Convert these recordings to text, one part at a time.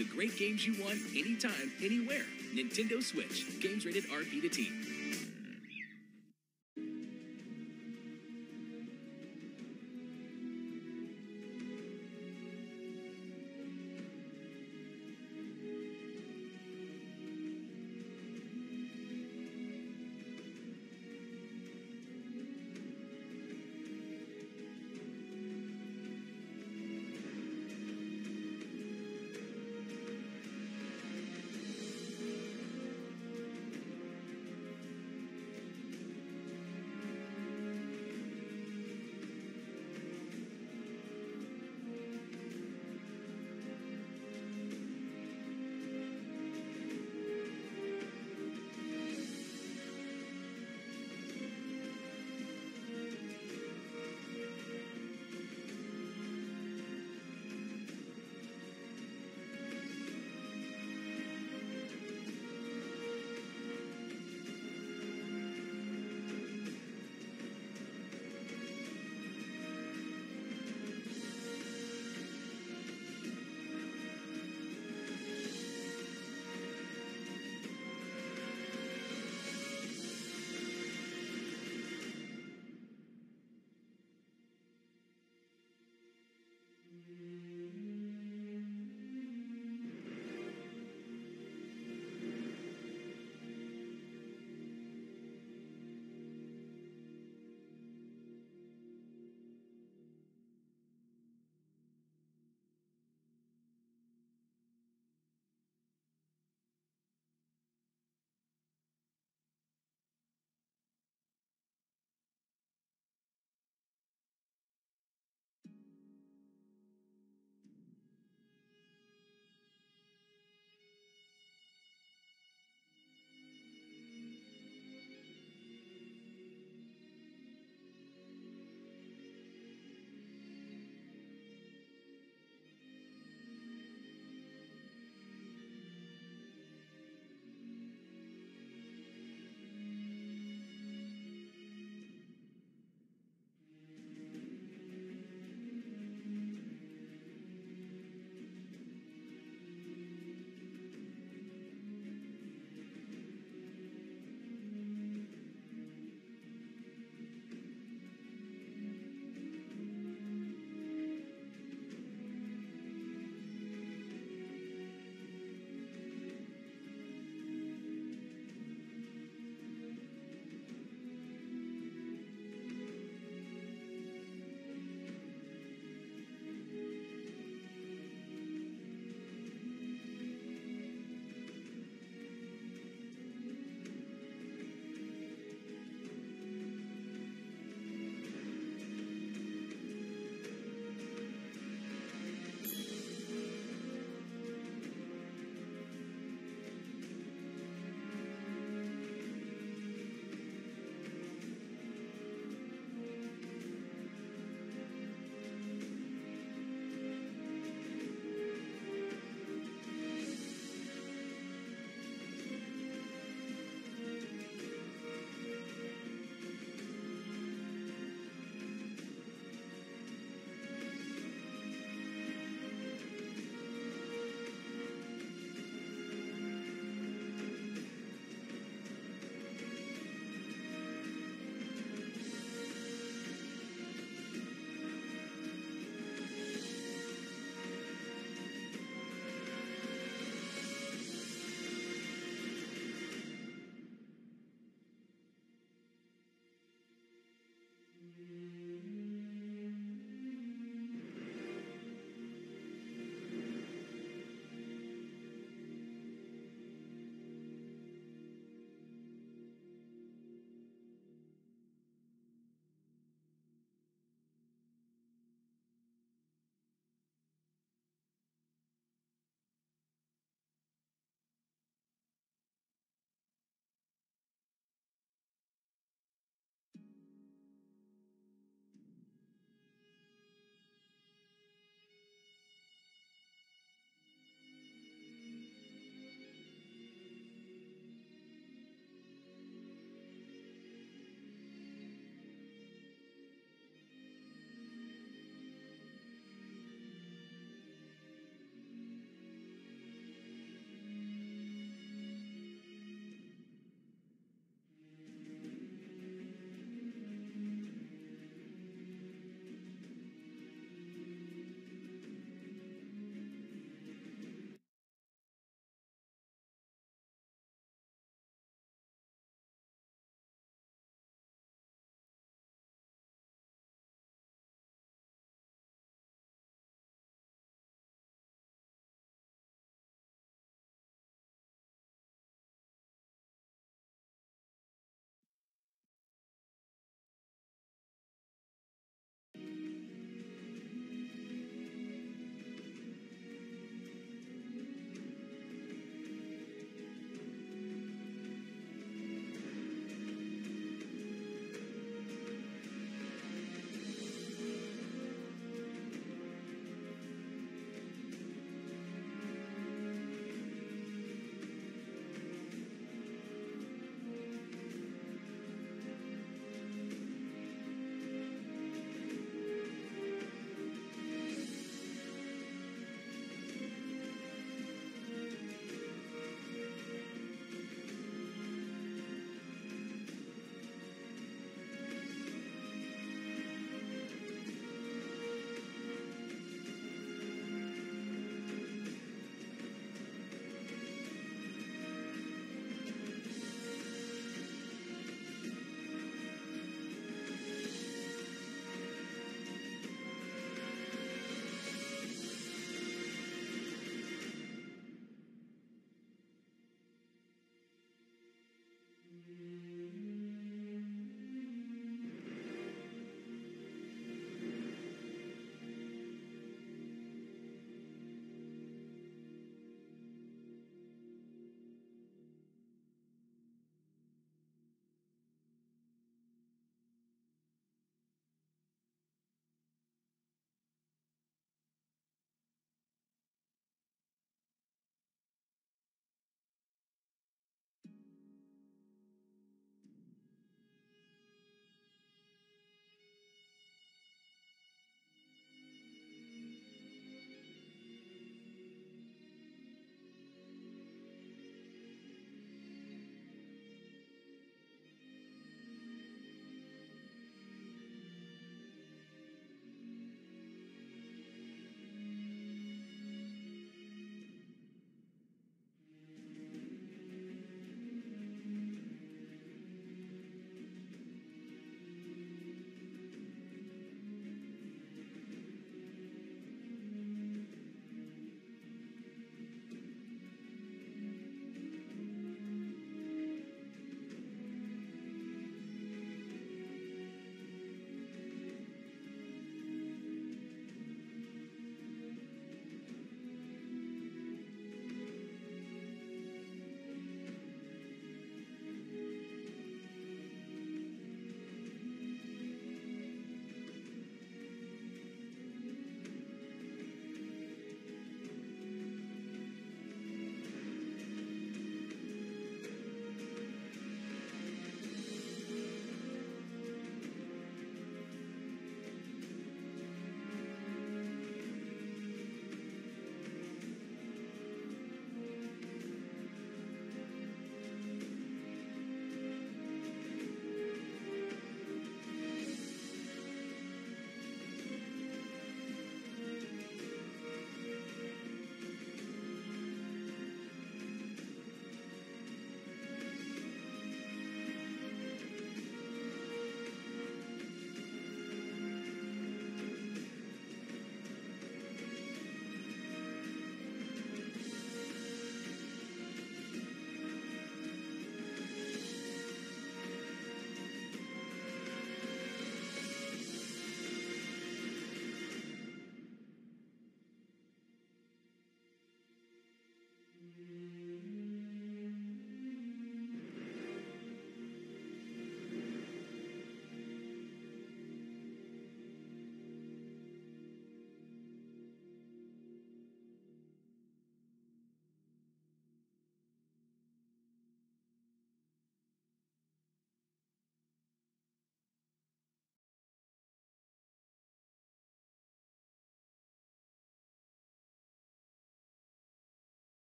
The great games you want anytime, anywhere. Nintendo Switch. Games rated RP to T.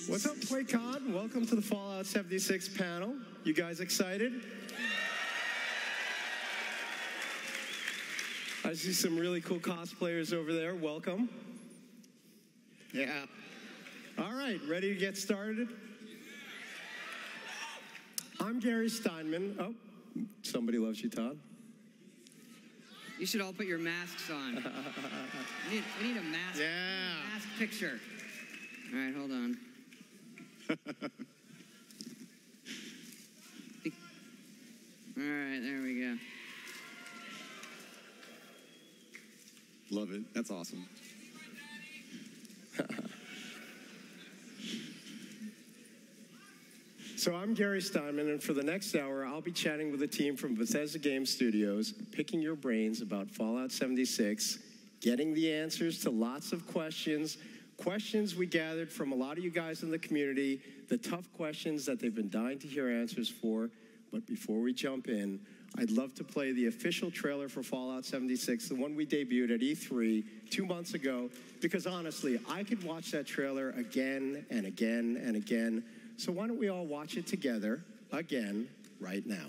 What's up, QuakeCon? Welcome to the Fallout 76 panel. You guys excited? I see some really cool cosplayers over there. Welcome. Yeah. All right, ready to get started? I'm Gary Steinman. Oh, somebody loves you, Todd. You should all put your masks on. we need a mask. Yeah. Mask picture. All right, hold on. All right, there we go. Love it. That's awesome. So I'm Gary Steinman, and for the next hour, I'll be chatting with a team from Bethesda Game Studios, picking your brains about Fallout 76, getting the answers to lots of questions we gathered from a lot of you guys in the community, the tough questions that they've been dying to hear answers for. But before we jump in, I'd love to play the official trailer for Fallout 76, the one we debuted at E3 2 months ago, because honestly, I could watch that trailer again and again and again. So why don't we all watch it together again right now?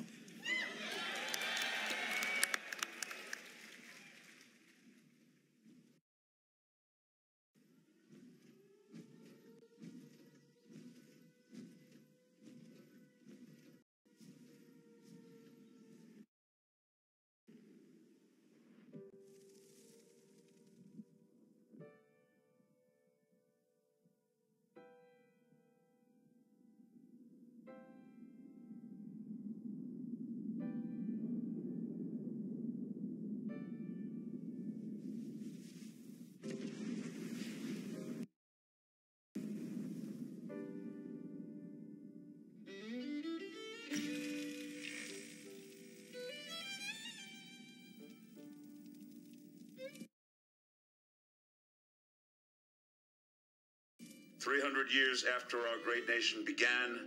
Years after our great nation began,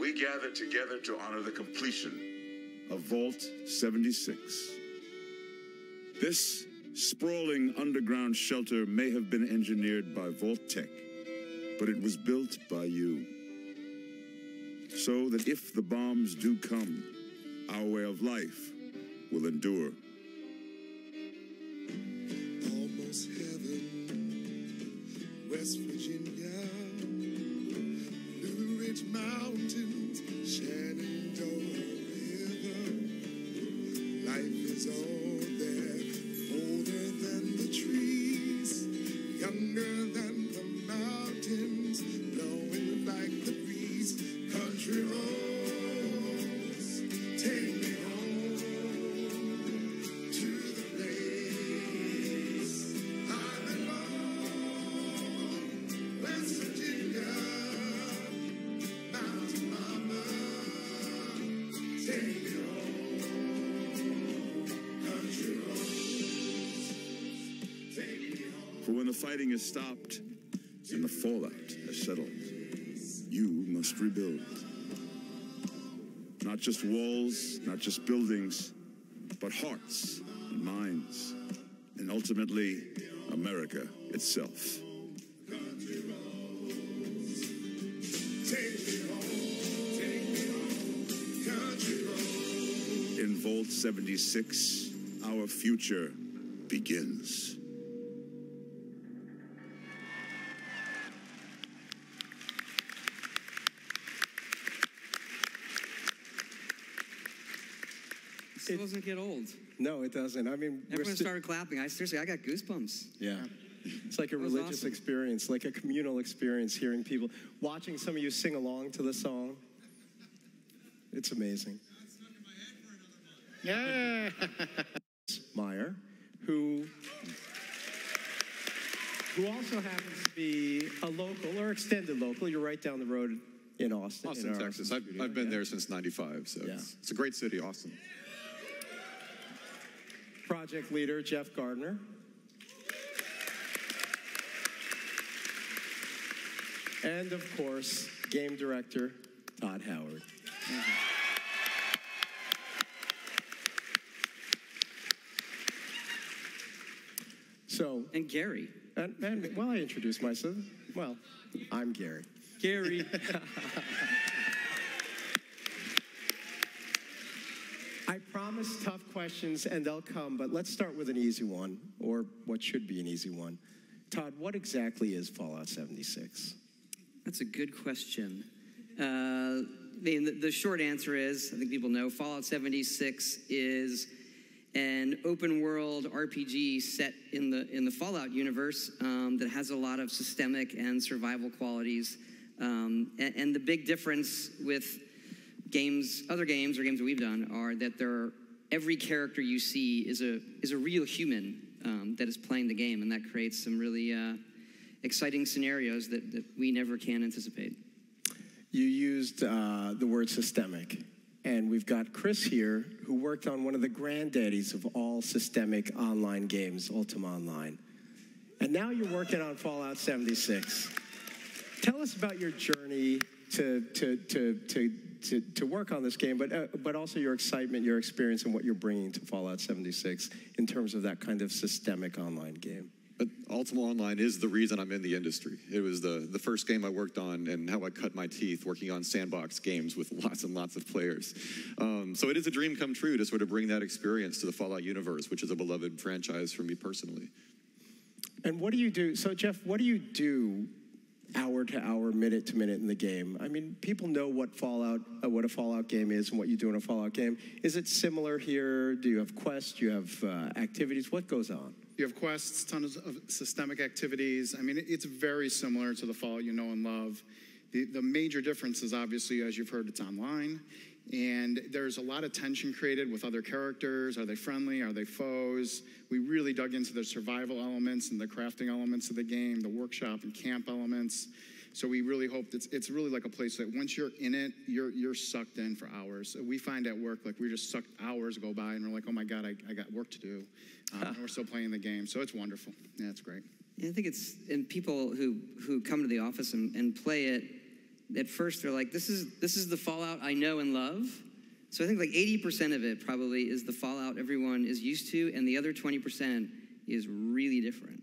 we gathered together to honor the completion of Vault 76. This sprawling underground shelter may have been engineered by Vault Tech, but it was built by you. So that if the bombs do come, our way of life will endure. Almost heaven, West Virginia, Blue Ridge Mountains, Shenandoah River. Life is all there, older than the trees, younger than the fighting is stopped and the fallout has settled, you must rebuild. Not just walls, not just buildings, but hearts and minds, and ultimately, America itself. In Vault 76, our future begins. It doesn't get old. No, it doesn't. I mean, Everyone started clapping. I got goosebumps. Yeah. It's like a religious awesome. experience, like a communal experience, hearing people, watching some of you sing along to the song. It's amazing. Yeah. Meyer, who also happens to be a local or extended local. You're right down the road in Austin. Austin, in our Texas. Austin I've been studio. there since '95, so Yeah. it's a great city, Austin. Project leader Jeff Gardner. And of course, game director Todd Howard. So, And Gary. and well, I introduced myself. Well, I'm Gary. Gary. I promise tough questions, and they'll come, but let's start with an easy one, or what should be an easy one. Todd, what exactly is Fallout 76? That's a good question. I mean, the short answer is, I think people know, Fallout 76 is an open-world RPG set in the Fallout universe that has a lot of systemic and survival qualities. And the big difference with other games or games that we've done, are that every character you see is a real human that is playing the game, and that creates some really exciting scenarios that we never can anticipate. You used the word systemic, and we've got Chris here, who worked on one of the granddaddies of all systemic online games, Ultima Online. And now you're working on Fallout 76. Tell us about your journey to work on this game, but also your excitement, your experience, and what you're bringing to Fallout 76 in terms of that kind of systemic online game. But Ultima Online is the reason I'm in the industry. It was the first game I worked on, and how I cut my teeth working on sandbox games with lots and lots of players. So it is a dream come true to sort of bring that experience to the Fallout universe, which is a beloved franchise for me personally. And what do you do? So, Jeff, what do you do hour to hour, minute to minute in the game? I mean, people know what a Fallout game is and what you do in a Fallout game. Is it similar here? Do you have quests? Do you have activities? What goes on? You have quests, tons of systemic activities. I mean, it's very similar to the Fallout you know and love. The major difference is obviously, as you've heard, it's online. And there's a lot of tension created with other characters. Are they friendly? Are they foes? We really dug into the survival elements and the crafting elements of the game, the workshop and camp elements. So we really hope that it's really like a place that once you're in it, you're sucked in for hours. We find at work, like, we just sucked hours go by, and we're like, oh my God, I got work to do. And we're still playing the game. So it's wonderful. Yeah, it's great. Yeah, I think and people who come to the office and play it, at first they're like, this is the Fallout I know and love. So I think like 80% of it probably is the Fallout everyone is used to, and the other 20% is really different.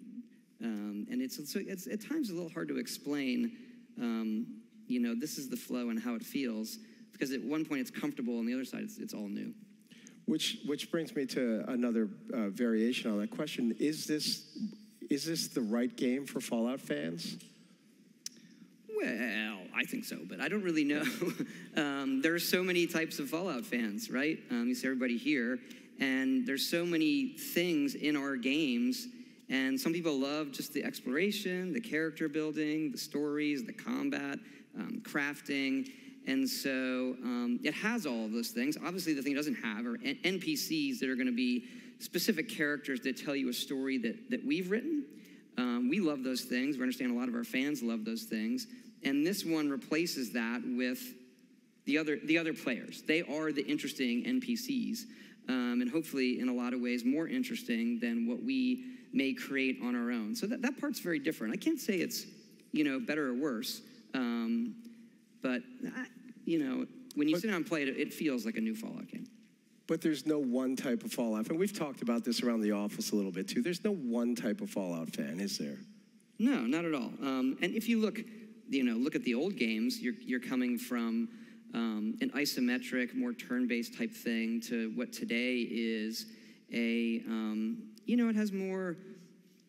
And it's at times a little hard to explain, this is the flow and how it feels, because at one point it's comfortable, and the other side it's all new. Which brings me to another variation on that question. Is this the right game for Fallout fans? Well, I think so, but I don't really know. There are so many types of Fallout fans, right? You see everybody here, and there's so many things in our games, and some people love just the exploration, the character building, the stories, the combat, crafting, and so it has all of those things. Obviously, the thing it doesn't have are NPCs that are going to be specific characters that tell you a story that we've written. We love those things. We understand a lot of our fans love those things. And this one replaces that with the other players. They are the interesting NPCs, and hopefully in a lot of ways more interesting than what we may create on our own. So that part's very different. I can't say it's, better or worse, but, when you sit down and play it, it feels like a new Fallout game. But there's no one type of Fallout, and we've talked about this around the office a little bit too. There's no one type of Fallout fan, is there? No, not at all. And if you look at the old games, you're coming from an isometric, more turn-based type thing to what today is it has more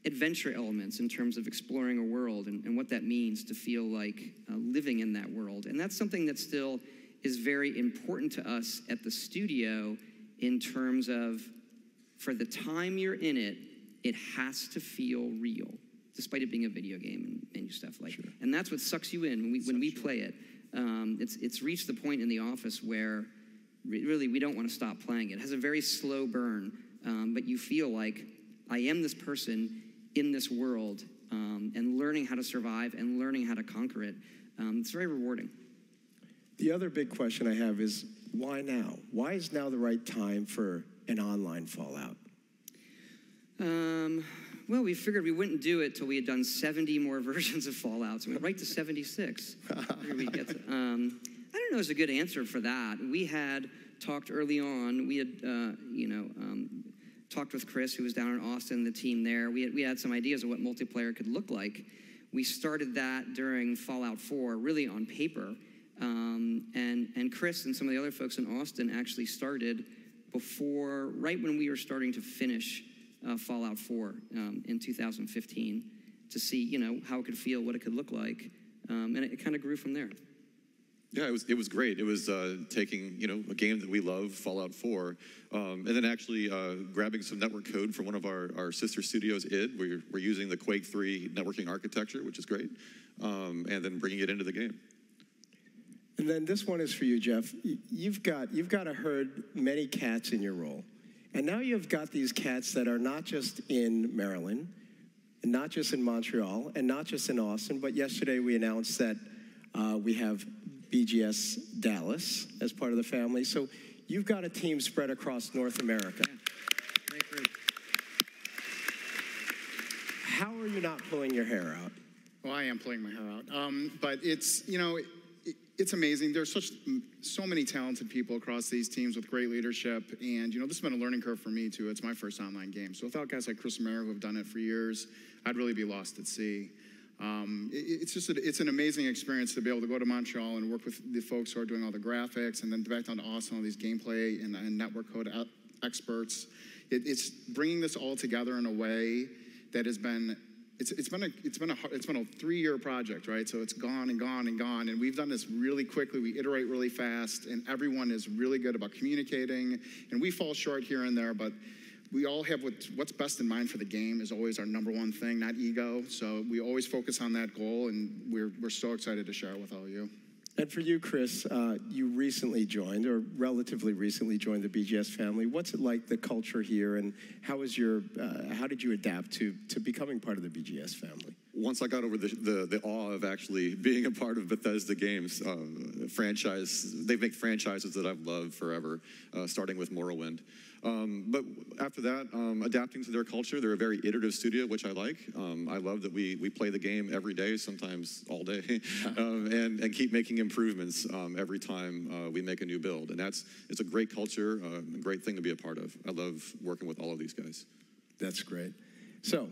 adventure elements in terms of exploring a world and what that means to feel like living in that world. And that's something that still is very important to us at the studio in terms of, for the time you're in it, it has to feel real, despite it being a video game and stuff like that. And that's what sucks you in when we play it. It's reached the point in the office where really we don't want to stop playing it. It has a very slow burn, but you feel like I am this person in this world and learning how to survive and learning how to conquer it. It's very rewarding. The other big question I have is, why now? Why is now the right time for an online Fallout? Well, we figured we wouldn't do it till we had done 70 more versions of Fallout, so we went right to 76. I don't know is a good answer for that. We had talked early on. We had, talked with Chris, who was down in Austin, the team there. We had some ideas of what multiplayer could look like. We started that during Fallout 4, really on paper. And Chris and some of the other folks in Austin actually started right when we were starting to finish Fallout 4 in 2015 to see, how it could feel, what it could look like. And it kind of grew from there. Yeah, it was great. It was taking, a game that we love, Fallout 4, and then actually grabbing some network code from one of our sister studios, id. We're using the Quake 3 networking architecture, which is great, and then bringing it into the game. And then this one is for you, Jeff. You've got to herd many cats in your role. And now you've got these cats that are not just in Maryland, and not just in Montreal, and not just in Austin, but yesterday we announced that we have BGS Dallas as part of the family. So you've got a team spread across North America. Yeah. Great. How are you not pulling your hair out? Well, I am pulling my hair out. But it's, it's amazing. There's so many talented people across these teams with great leadership. And, this has been a learning curve for me, too. It's my first online game. So without guys like Chris Mayer, who have done it for years, I'd really be lost at sea. It's an amazing experience to be able to go to Montreal and work with the folks who are doing all the graphics, and then back down to Austin, all these gameplay and network code experts. It's bringing this all together in a way that has been it's been a 3-year project, right? So it's gone and gone and gone, and we've done this really quickly. We iterate really fast, and everyone is really good about communicating, and we fall short here and there, but we all have what's best in mind for the game is always our number one thing, not ego. So we always focus on that goal, and we're so excited to share it with all of you. And for you, Chris, you recently joined, or relatively recently joined the BGS family. What's it like, the culture here, and how did you adapt to becoming part of the BGS family? Once I got over the awe of actually being a part of Bethesda Games, they make franchises that I've loved forever, starting with Morrowind. But after that, adapting to their culture, they're a very iterative studio, which I like. I love that we play the game every day, sometimes all day, and keep making improvements every time we make a new build. And it's a great culture, a great thing to be a part of. I love working with all of these guys. That's great. So,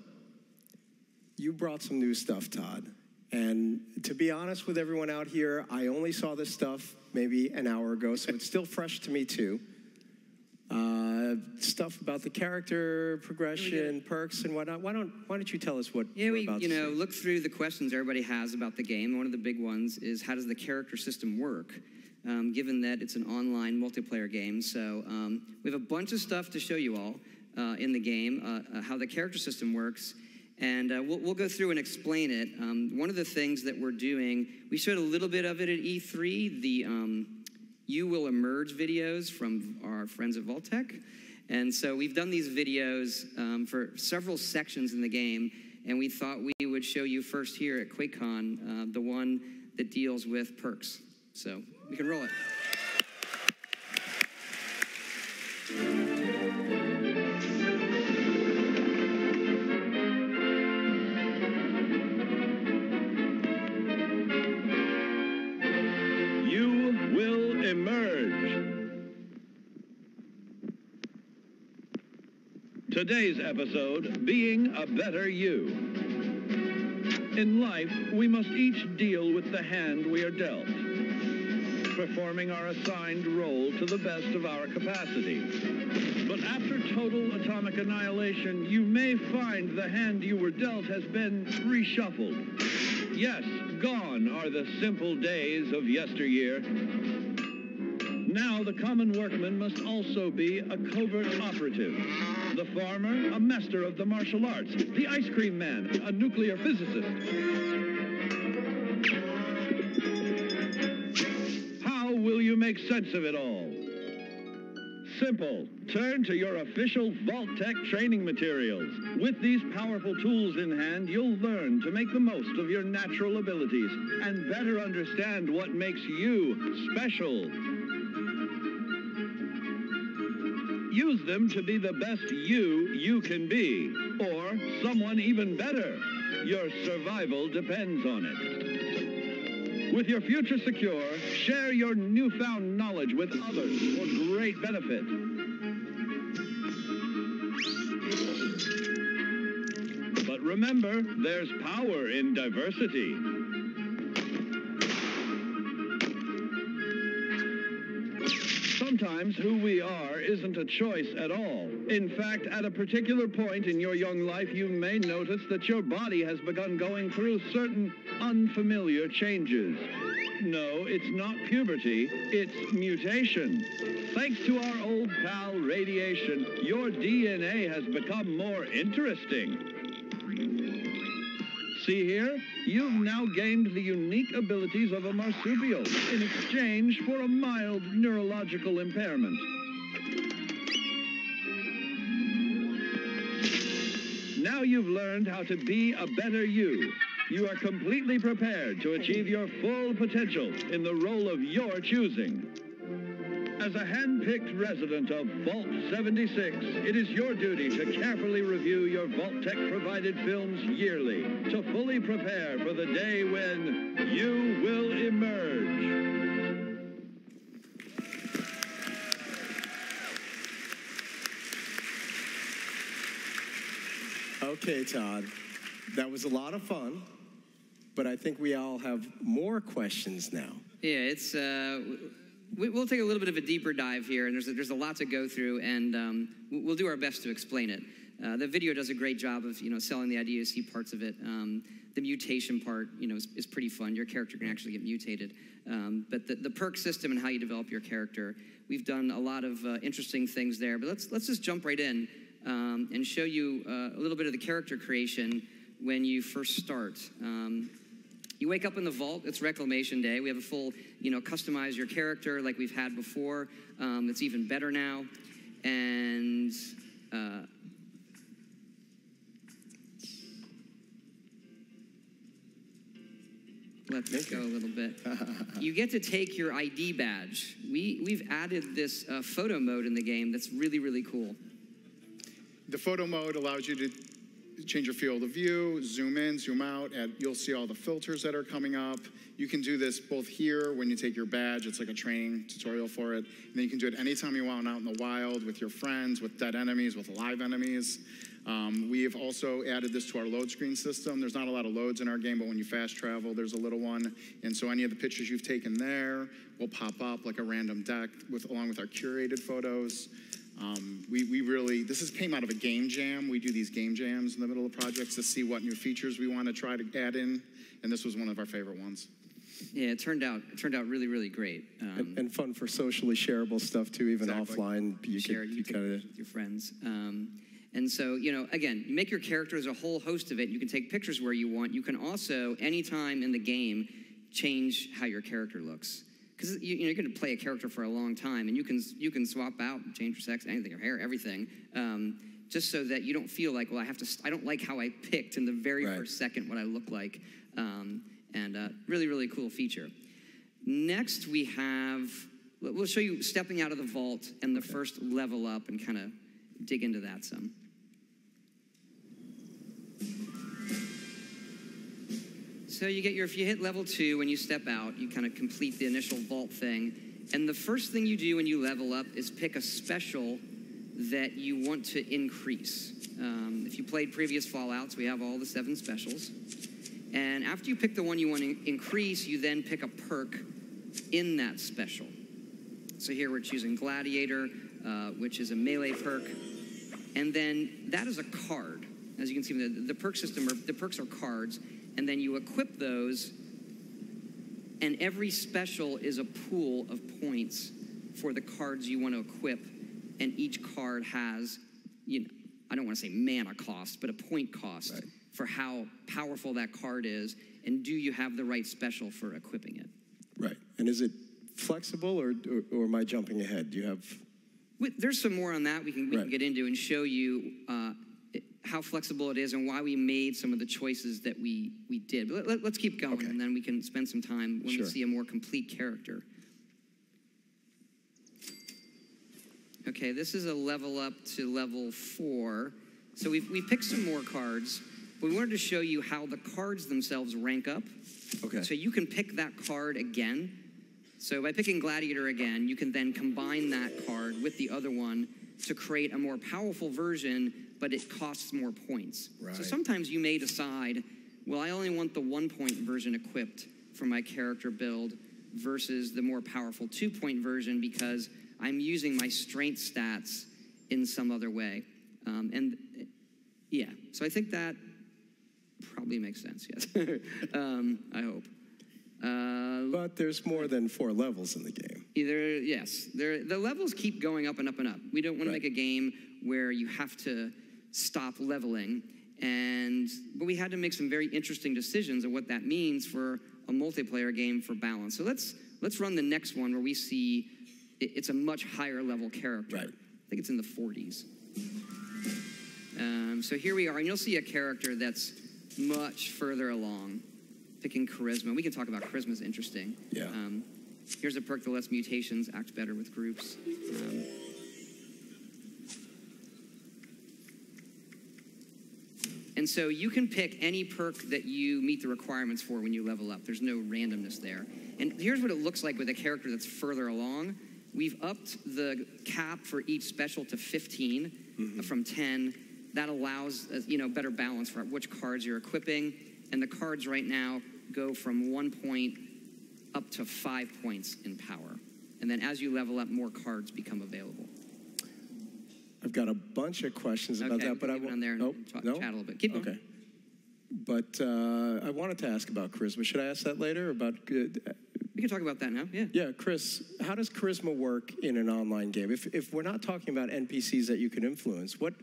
you brought some new stuff, Todd. And to be honest with everyone out here, I only saw this stuff maybe an hour ago, so it's still fresh to me too. Stuff about the character progression, perks, and whatnot. Why don't you tell us what? Yeah, we look through the questions everybody has about the game. One of the big ones is, how does the character system work? Given that it's an online multiplayer game, so we have a bunch of stuff to show you all in the game, how the character system works. And we'll go through and explain it. One of the things that we're doing, we showed a little bit of it at E3, the You Will Emerge videos from our friends at Vault-Tec. And so we've done these videos for several sections in the game, and we thought we would show you first here at QuakeCon the one that deals with perks. So we can roll it. emerge. Today's episode, Being a Better You. In life, we must each deal with the hand we are dealt, performing our assigned role to the best of our capacity. But after total atomic annihilation, you may find the hand you were dealt has been reshuffled. Yes, gone are the simple days of yesteryear. Now the common workman must also be a covert operative. The farmer, a master of the martial arts. The ice cream man, a nuclear physicist. How will you make sense of it all? Simple. Turn to your official Vault-Tec training materials. With these powerful tools in hand, you'll learn to make the most of your natural abilities and better understand what makes you special. Use them to be the best you can be, or someone even better. Your survival depends on it. With your future secure, share your newfound knowledge with others for great benefit. But remember, there's power in diversity. Sometimes who we are isn't a choice at all. In fact, at a particular point in your young life, you may notice that your body has begun going through certain unfamiliar changes. No, it's not puberty, it's mutation. Thanks to our old pal radiation, your DNA has become more interesting. See here? You've now gained the unique abilities of a marsupial in exchange for a mild neurological impairment. Now you've learned how to be a better you. You are completely prepared to achieve your full potential in the role of your choosing. As a hand-picked resident of Vault 76, it is your duty to carefully review your Vault-Tec-provided films yearly to fully prepare for the day when you will emerge. Okay, Todd, that was a lot of fun, but I think we all have more questions now. Yeah, it's... We'll take a little bit of a deeper dive here, and there's a lot to go through, and we'll do our best to explain it. The video does a great job of selling the IDOC parts of it. The mutation part is pretty fun. Your character can actually get mutated, but the perk system and how you develop your character, we've done a lot of interesting things there. But let's just jump right in and show you a little bit of the character creation when you first start. You wake up in the vault, it's Reclamation Day. We have a full, customize your character like we've had before. It's even better now. And let's go a little bit. You get to take your ID badge. We've added this photo mode in the game that's really, really cool. The photo mode allows you to change your field of view, zoom in, zoom out, and you'll see all the filters that are coming up. You can do this both here when you take your badge. It's like a training tutorial for it. And then you can do it anytime you want out in the wild with your friends, with dead enemies, with live enemies. We have also added this to our load screen system. There's not a lot of loads in our game, but when you fast travel, there's a little one. And so any of the pictures you've taken there will pop up like a random deck along with our curated photos. This came out of a game jam. We do these game jams in the middle of projects to see what new features we want to try to add in, and this was one of our favorite ones. Yeah, it turned out really, really great. And fun for socially shareable stuff too, even offline. You kind of your friends. And so, again, you make your character as a whole host of it. You can take pictures where you want. You can also, anytime in the game, change how your character looks. Because you're going to play a character for a long time, and you can swap out, change your sex, anything, your hair, everything, just so that you don't feel like, well, I don't like how I picked in the very first second what I look like. Really, really cool feature. Next, we'll show you stepping out of the vault and the first level up, and kind of dig into that some. So if you hit level 2, when you step out, you kind of complete the initial vault thing, And the first thing you do when you level up is pick a special that you want to increase. If you played previous Fallouts, we have all the 7 specials. And after you pick the one you want to increase, you then pick a perk in that special. So here we're choosing Gladiator, which is a melee perk. And then that is a card. As you can see, the perk system, the perks are cards. And then you equip those, and every special is a pool of points for the cards you want to equip. And each card has, I don't want to say mana cost, but a point cost for how powerful that card is, and do you have the right special for equipping it? Right. And is it flexible, or am I jumping ahead? Do you have... There's some more on that we can get into and show you how flexible it is and why we made some of the choices that we did. But let's keep going, and then we can spend some time when we see a more complete character. Okay, this is a level up to level 4. So we picked some more cards. We wanted to show you how the cards themselves rank up. Okay. So you can pick that card again. So by picking Gladiator again, you can then combine that card with the other one to create a more powerful version, but it costs more points. Right. So sometimes you may decide, well, I only want the 1-point version equipped for my character build versus the more powerful 2-point version because I'm using my strength stats in some other way. So I think that probably makes sense, yes. I hope. But there's more than 4 levels in the game. The levels keep going up and up and up. We don't want to make a game where you have to stop leveling, but we had to make some very interesting decisions of what that means for a multiplayer game for balance. So let's run the next one where we see it's a much higher level character. Right. I think it's in the 40s. So here we are, and you'll see a character that's much further along. Picking Charisma. We can talk about Charisma is interesting. Yeah. Here's a perk that lets mutations act better with groups. And so you can pick any perk that you meet the requirements for when you level up. There's no randomness there. And here's what it looks like with a character that's further along. We've upped the cap for each special to 15 from 10. That allows better balance for which cards you're equipping. And the cards right now go from 1 point up to 5 points in power. And then as you level up, more cards become available. I've got a bunch of questions about that, but I won't. On there and chat a little bit. Keep going. Okay. But I wanted to ask about charisma. Should I ask that later? We can talk about that now. Yeah. Yeah, Chris. How does charisma work in an online game? If we're not talking about NPCs that you can influence, what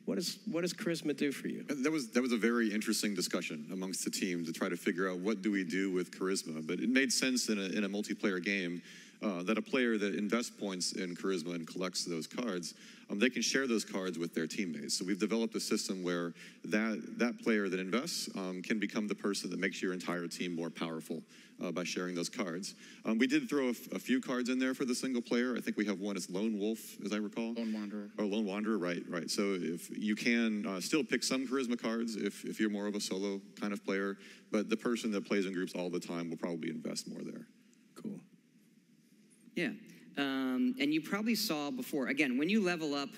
does charisma do for you? That was a very interesting discussion amongst the team to try to figure out what do we do with charisma. But it made sense in a multiplayer game that a player that invests points in charisma and collects those cards, they can share those cards with their teammates. So we've developed a system where that player that invests can become the person that makes your entire team more powerful by sharing those cards. We did throw a few cards in there for the single player. I think we have one as Lone Wolf, as I recall. Lone Wanderer. Or Lone Wanderer, right. So if you can still pick some charisma cards if you're more of a solo kind of player, but the person that plays in groups all the time will probably invest more there. Cool. Yeah. And you probably saw before, again, when you level up,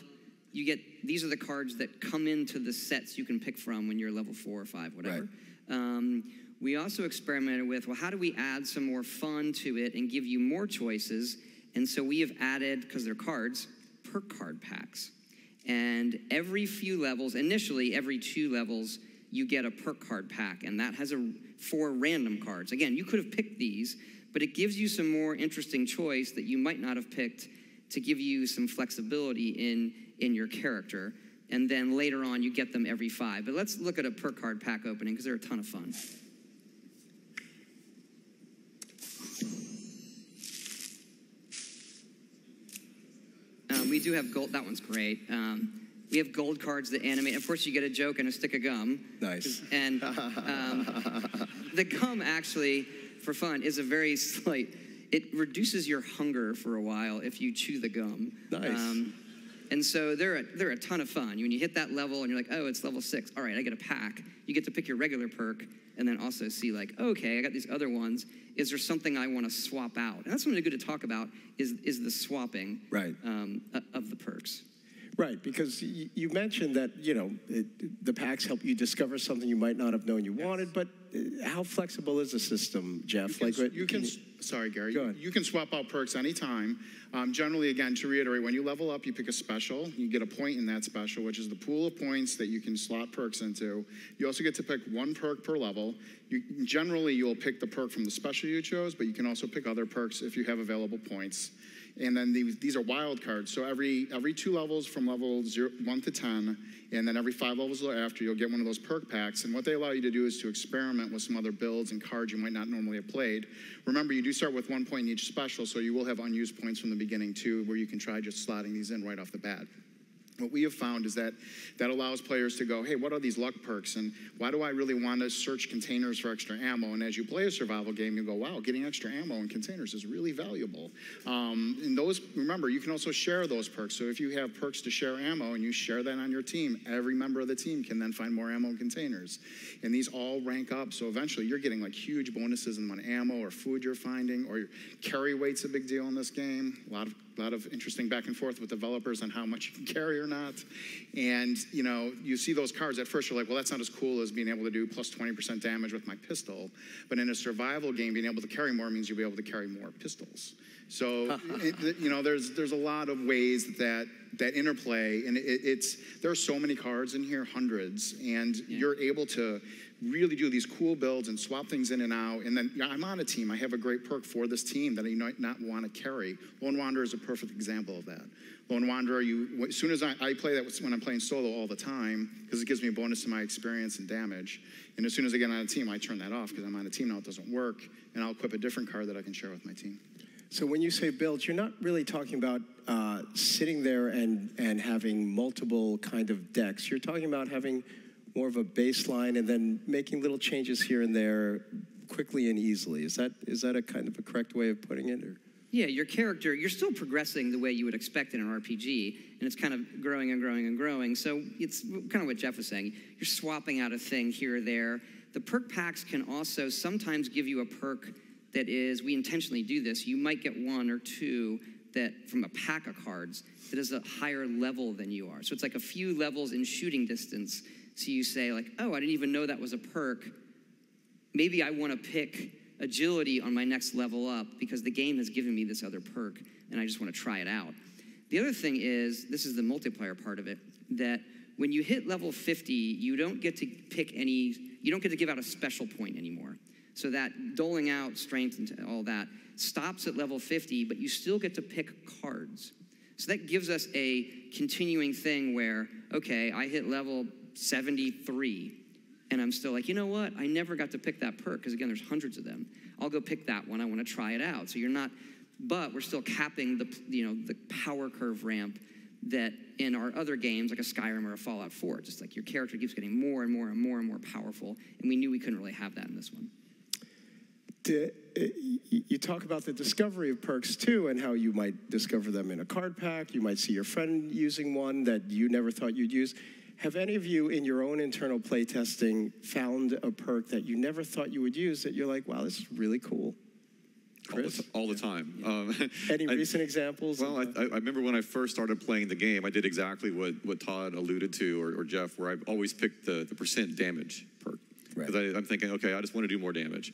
you get, these are the cards that come into the sets you can pick from when you're level 4 or 5, whatever. Right. We also experimented with, well, how do we add some more fun to it and give you more choices? And so we have added, because they're cards, perk card packs. And every few levels, initially every 2 levels, you get a perk card pack, and that has 4 random cards. Again, you could have picked these, but it gives you some more interesting choice that you might not have picked to give you some flexibility in your character. And then later on, you get them every 5. But let's look at a perk card pack opening, because they're a ton of fun. We do have gold. That one's great. We have gold cards that animate. Of course, you get a joke and a stick of gum. Nice. And the gum, actually, for fun, is a very slight. It reduces your hunger for a while if you chew the gum. Nice. And so they're a ton of fun. When you hit that level and you're like, oh, it's level 6. All right, I get a pack. You get to pick your regular perk and then also see like, okay, I got these other ones. Is there something I want to swap out? And that's something good to talk about is the swapping of the perks. Right, because you mentioned that, the packs help you discover something you might not have known you wanted, but how flexible is the system, Jeff? Sorry, Gary. Go ahead. You can swap out perks anytime. Generally, again, to reiterate, when you level up, you pick a special. You get a point in that special, which is the pool of points that you can slot perks into. You also get to pick one perk per level. Generally, you'll pick the perk from the special you chose, but you can also pick other perks if you have available points. And then these are wild cards. So every 2 levels from level 1 to 10, and then every 5 levels after, you'll get one of those perk packs. And what they allow you to do is to experiment with some other builds and cards you might not normally have played. Remember, you do start with 1 point in each special, so you will have unused points from the beginning too, where you can try just slotting these in right off the bat. What we have found is that allows players to go, hey, what are these luck perks? And why do I really want to search containers for extra ammo? And as you play a survival game, you go, wow, getting extra ammo in containers is really valuable. And those, remember, you can also share those perks. So if you have perks to share ammo and you share that on your team, every member of the team can then find more ammo in containers. And these all rank up. So eventually you're getting like huge bonuses in what ammo or food you're finding, or your carry weight's a big deal in this game. A lot of interesting back and forth with developers on how much you can carry or not. And, you see those cards at first, you're like, well, that's not as cool as being able to do plus 20% damage with my pistol. But in a survival game, being able to carry more means you'll be able to carry more pistols. So, there's a lot of ways that interplay, and there are so many cards in here, hundreds, and you're able to really do these cool builds and swap things in and out. And then I'm on a team. I have a great perk for this team that I might not want to carry. Lone Wanderer is a perfect example of that. Lone Wanderer, as soon as I play that when I'm playing solo all the time, because it gives me a bonus to my experience and damage. And as soon as I get on a team, I turn that off because I'm on a team now, it doesn't work, and I'll equip a different card that I can share with my team. So when you say builds, you're not really talking about sitting there and having multiple kind of decks. You're talking about having more of a baseline and then making little changes here and there quickly and easily. Is that a kind of a correct way of putting it? Or? Yeah, your character, you're still progressing the way you would expect in an RPG, and it's kind of growing and growing and growing. So it's kind of what Jeff was saying. You're swapping out a thing here or there. The perk packs can also sometimes give you a perk that is, we intentionally do this, you might get 1 or 2 that from a pack of cards that is a higher level than you are. So it's like a few levels in shooting distance. So you say like, oh, I didn't even know that was a perk. Maybe I want to pick agility on my next level up because the game has given me this other perk and I just want to try it out. The other thing is, this is the multiplayer part of it, that when you hit level 50, you don't get to give out a special point anymore. So that doling out strength and all that stops at level 50, but you still get to pick cards. So that gives us a continuing thing where, okay, I hit level 73, and I'm still like, you know what? I never got to pick that perk, because again, there's hundreds of them. I'll go pick that one. I want to try it out. So you're not, but we're still capping the power curve ramp that in our other games, like a Skyrim or a Fallout 4, just like your character keeps getting more and more and more and more powerful, and we knew we couldn't really have that in this one. You talk about the discovery of perks too, and how you might discover them in a card pack. You might see your friend using one that you never thought you'd use. Have any of you in your own internal playtesting found a perk that you never thought you would use that you're like, wow, this is really cool? Chris? All the time. Any recent examples? Well, I remember when I first started playing the game, I did exactly what Todd alluded to, or Jeff, where I've always picked the percent damage perk. Because I'm thinking, okay, I just want to do more damage.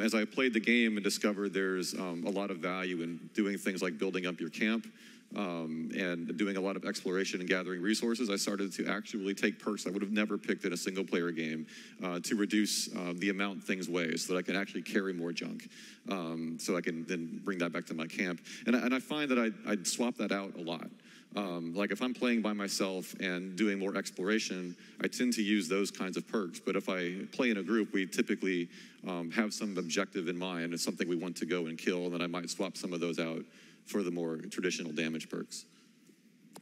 As I played the game and discovered there's a lot of value in doing things like building up your camp and doing a lot of exploration and gathering resources, I started to actually take perks I would have never picked in a single-player game to reduce the amount things weigh so that I can actually carry more junk. So I can then bring that back to my camp. And I find that I'd swap that out a lot. Like if I'm playing by myself and doing more exploration, I tend to use those kinds of perks. But if I play in a group, we typically have some objective in mind. It's something we want to go and kill, and then I might swap some of those out for the more traditional damage perks.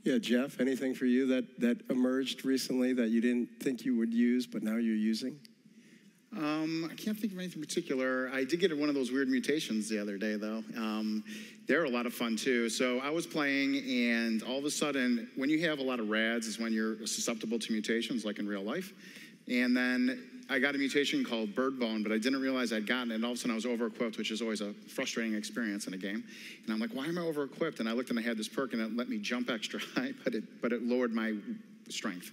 Yeah, Jeff, anything for you that emerged recently that you didn't think you would use, but now you're using? I can't think of anything particular. I did get one of those weird mutations the other day, though. They're a lot of fun, too. So I was playing, and all of a sudden, when you have a lot of rads is when you're susceptible to mutations, like in real life. And then I got a mutation called bird bone, but I didn't realize I'd gotten it, and all of a sudden I was over-equipped, which is always a frustrating experience in a game. And I'm like, why am I over-equipped? And I looked and I had this perk, and it let me jump extra high, but it lowered my strength.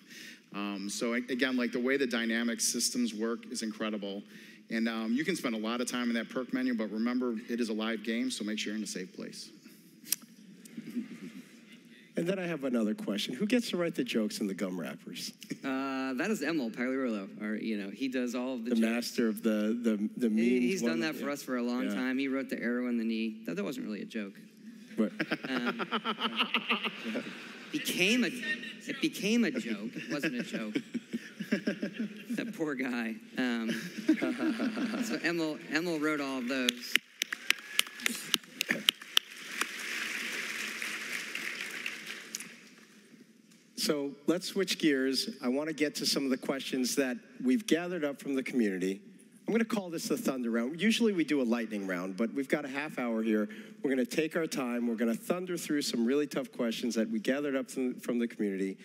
So again, like the way the dynamic systems work is incredible. And you can spend a lot of time in that perk menu, but remember, it is a live game, so make sure you're in a safe place. And then I have another question. Who gets to write the jokes in the gum wrappers? That is Emil Pagliarolo, or he does all of the jokes. Master of the memes. He's done that for us for a long time. He wrote the arrow in the knee. That wasn't really a joke. But, it became a joke. It wasn't a joke. That poor guy. So Emil wrote all of those. So let's switch gears. I want to get to some of the questions that we've gathered up from the community. I'm going to call this the thunder round. Usually we do a lightning round, but we've got a half hour here. We're going to take our time. We're going to thunder through some really tough questions that we gathered up from the community.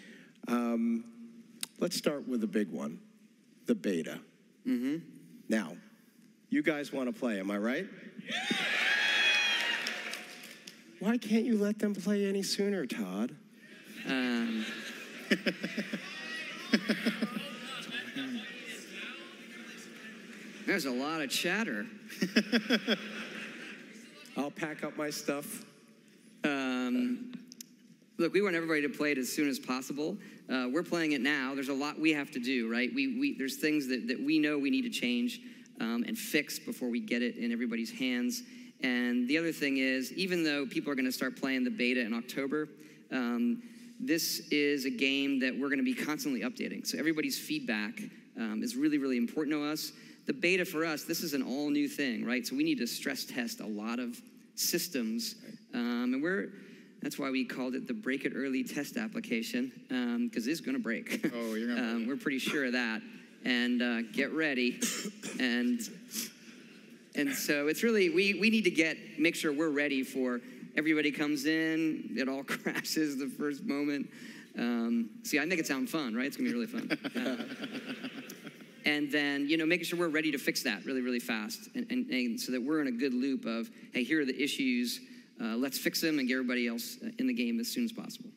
Let's start with the big one, the beta. Mm-hmm. Now, you guys want to play, am I right? Yeah! Why can't you let them play any sooner, Todd? There's a lot of chatter. I'll pack up my stuff. Look, we want everybody to play it as soon as possible. We're playing it now. There's a lot we have to do, right? There's things that we know we need to change and fix before we get it in everybody's hands. And the other thing is, even though people are going to start playing the beta in October, this is a game that we're going to be constantly updating. So everybody's feedback is really, really important to us. The beta for us, this is an all new thing, right? So we need to stress test a lot of systems. And that's why we called it the Break It Early test application, because it's going to break. Oh, you're going to We're pretty sure of that. And get ready. And so it's really, we need to make sure we're ready for everybody comes in, it all crashes the first moment. See, I make it sound fun, right? It's going to be really fun. And then, making sure we're ready to fix that really, really fast. And so that we're in a good loop of, hey, here are the issues. Let's fix them and get everybody else in the game as soon as possible.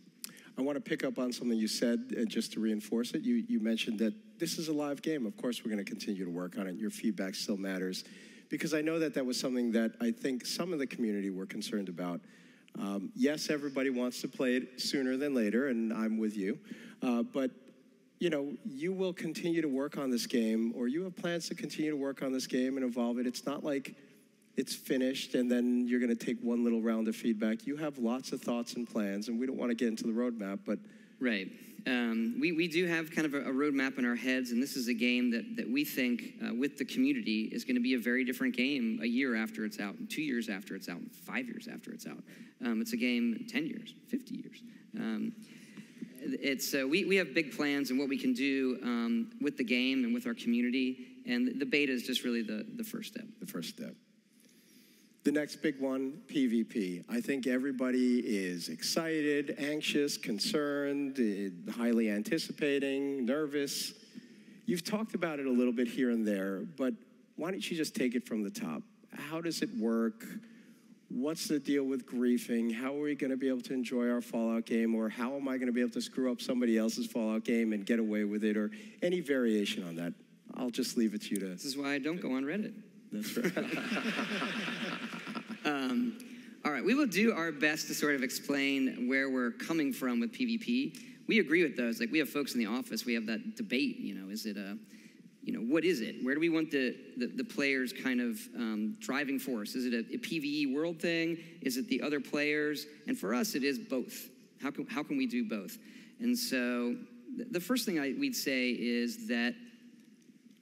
I want to pick up on something you said, just to reinforce it. You mentioned that this is a live game. Of course, we're going to continue to work on it. Your feedback still matters. Because I know that was something that I think some of the community were concerned about. Yes, everybody wants to play it sooner than later, and I'm with you. But, you will continue to work on this game, or you have plans to continue to work on this game and evolve it. It's not like it's finished and then you're going to take one little round of feedback. You have lots of thoughts and plans, and we don't want to get into the roadmap, but... Right. We do have kind of a roadmap in our heads, and this is a game that we think, with the community, is going to be a very different game a year after it's out, and 2 years after it's out, and 5 years after it's out. It's a game in 10 years, 50 years. We have big plans and what we can do with the game and with our community, and the beta is just really the first step. The first step. The next big one, PvP. I think everybody is excited, anxious, concerned, highly anticipating, nervous. You've talked about it a little bit here and there, but why don't you just take it from the top? How does it work? What's the deal with griefing? How are we going to be able to enjoy our Fallout game? Or how am I going to be able to screw up somebody else's Fallout game and get away with it? Or any variation on that? I'll just leave it to you to... This is why I don't go on Reddit. That's right. All right, we will do our best to sort of explain where we're coming from with PvP. We agree with those. Like, we have folks in the office, we have that debate, is it what is it? Where do we want the players kind of driving force? Is it a PvE world thing? Is it the other players? And for us, it is both. How can we do both? And so the first thing we'd say is that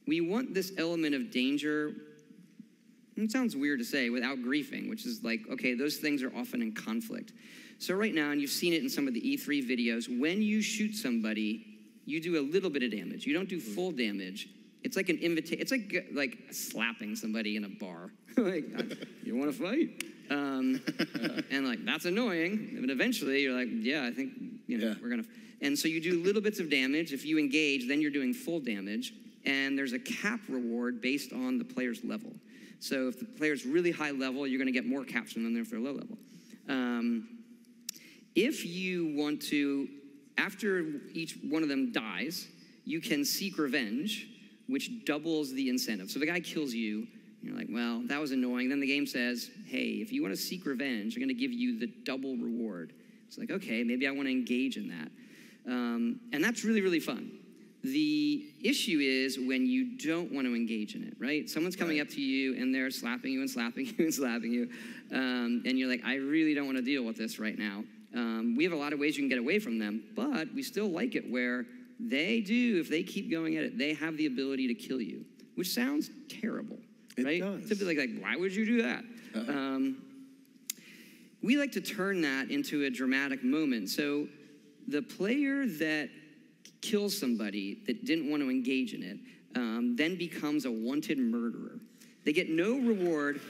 we want this element of danger. It sounds weird to say, without griefing, which is like, okay, those things are often in conflict. So right now, and you've seen it in some of the E3 videos, when you shoot somebody, you do a little bit of damage. You don't do full damage, It's like an invitation. It's like slapping somebody in a bar. Like, you want to fight? And like, that's annoying. But eventually you're like, yeah, I think, we're going to. And so you do little bits of damage. If you engage, then you're doing full damage. And there's a cap reward based on the player's level. So if the player's really high level, you're going to get more caps from them than if they're low level. If you want to, after each one of them dies, you can seek revenge, which doubles the incentive. So the guy kills you, you're like, well, that was annoying. Then the game says, hey, if you want to seek revenge, I'm going to give you the double reward. It's like, okay, maybe I want to engage in that. And that's really, really fun. The issue is when you don't want to engage in it, right? Someone's coming up to you and they're slapping you and slapping you and slapping you. And you're like, I really don't want to deal with this right now. We have a lot of ways you can get away from them, but we still like it where they do, if they keep going at it, they have the ability to kill you, which sounds terrible, right? It does. To be like, why would you do that? We like to turn that into a dramatic moment. So the player that kills somebody that didn't want to engage in it then becomes a wanted murderer. They get no reward.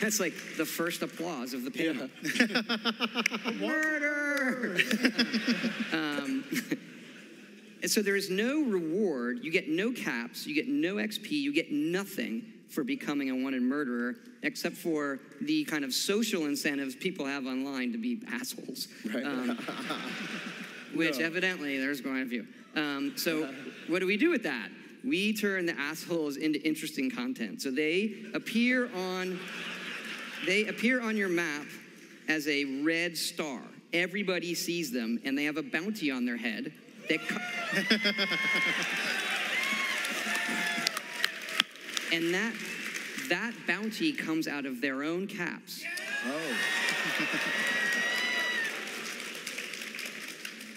That's like the first applause of the panel. Murder! And so there is no reward. You get no caps. You get no XP. You get nothing for becoming a wanted murderer, except for the kind of social incentives people have online to be assholes. Right. Which evidently there's quite a few. So what do we do with that? We turn the assholes into interesting content. So they appear on your map as a red star. Everybody sees them, and they have a bounty on their head. And that bounty comes out of their own caps. Oh.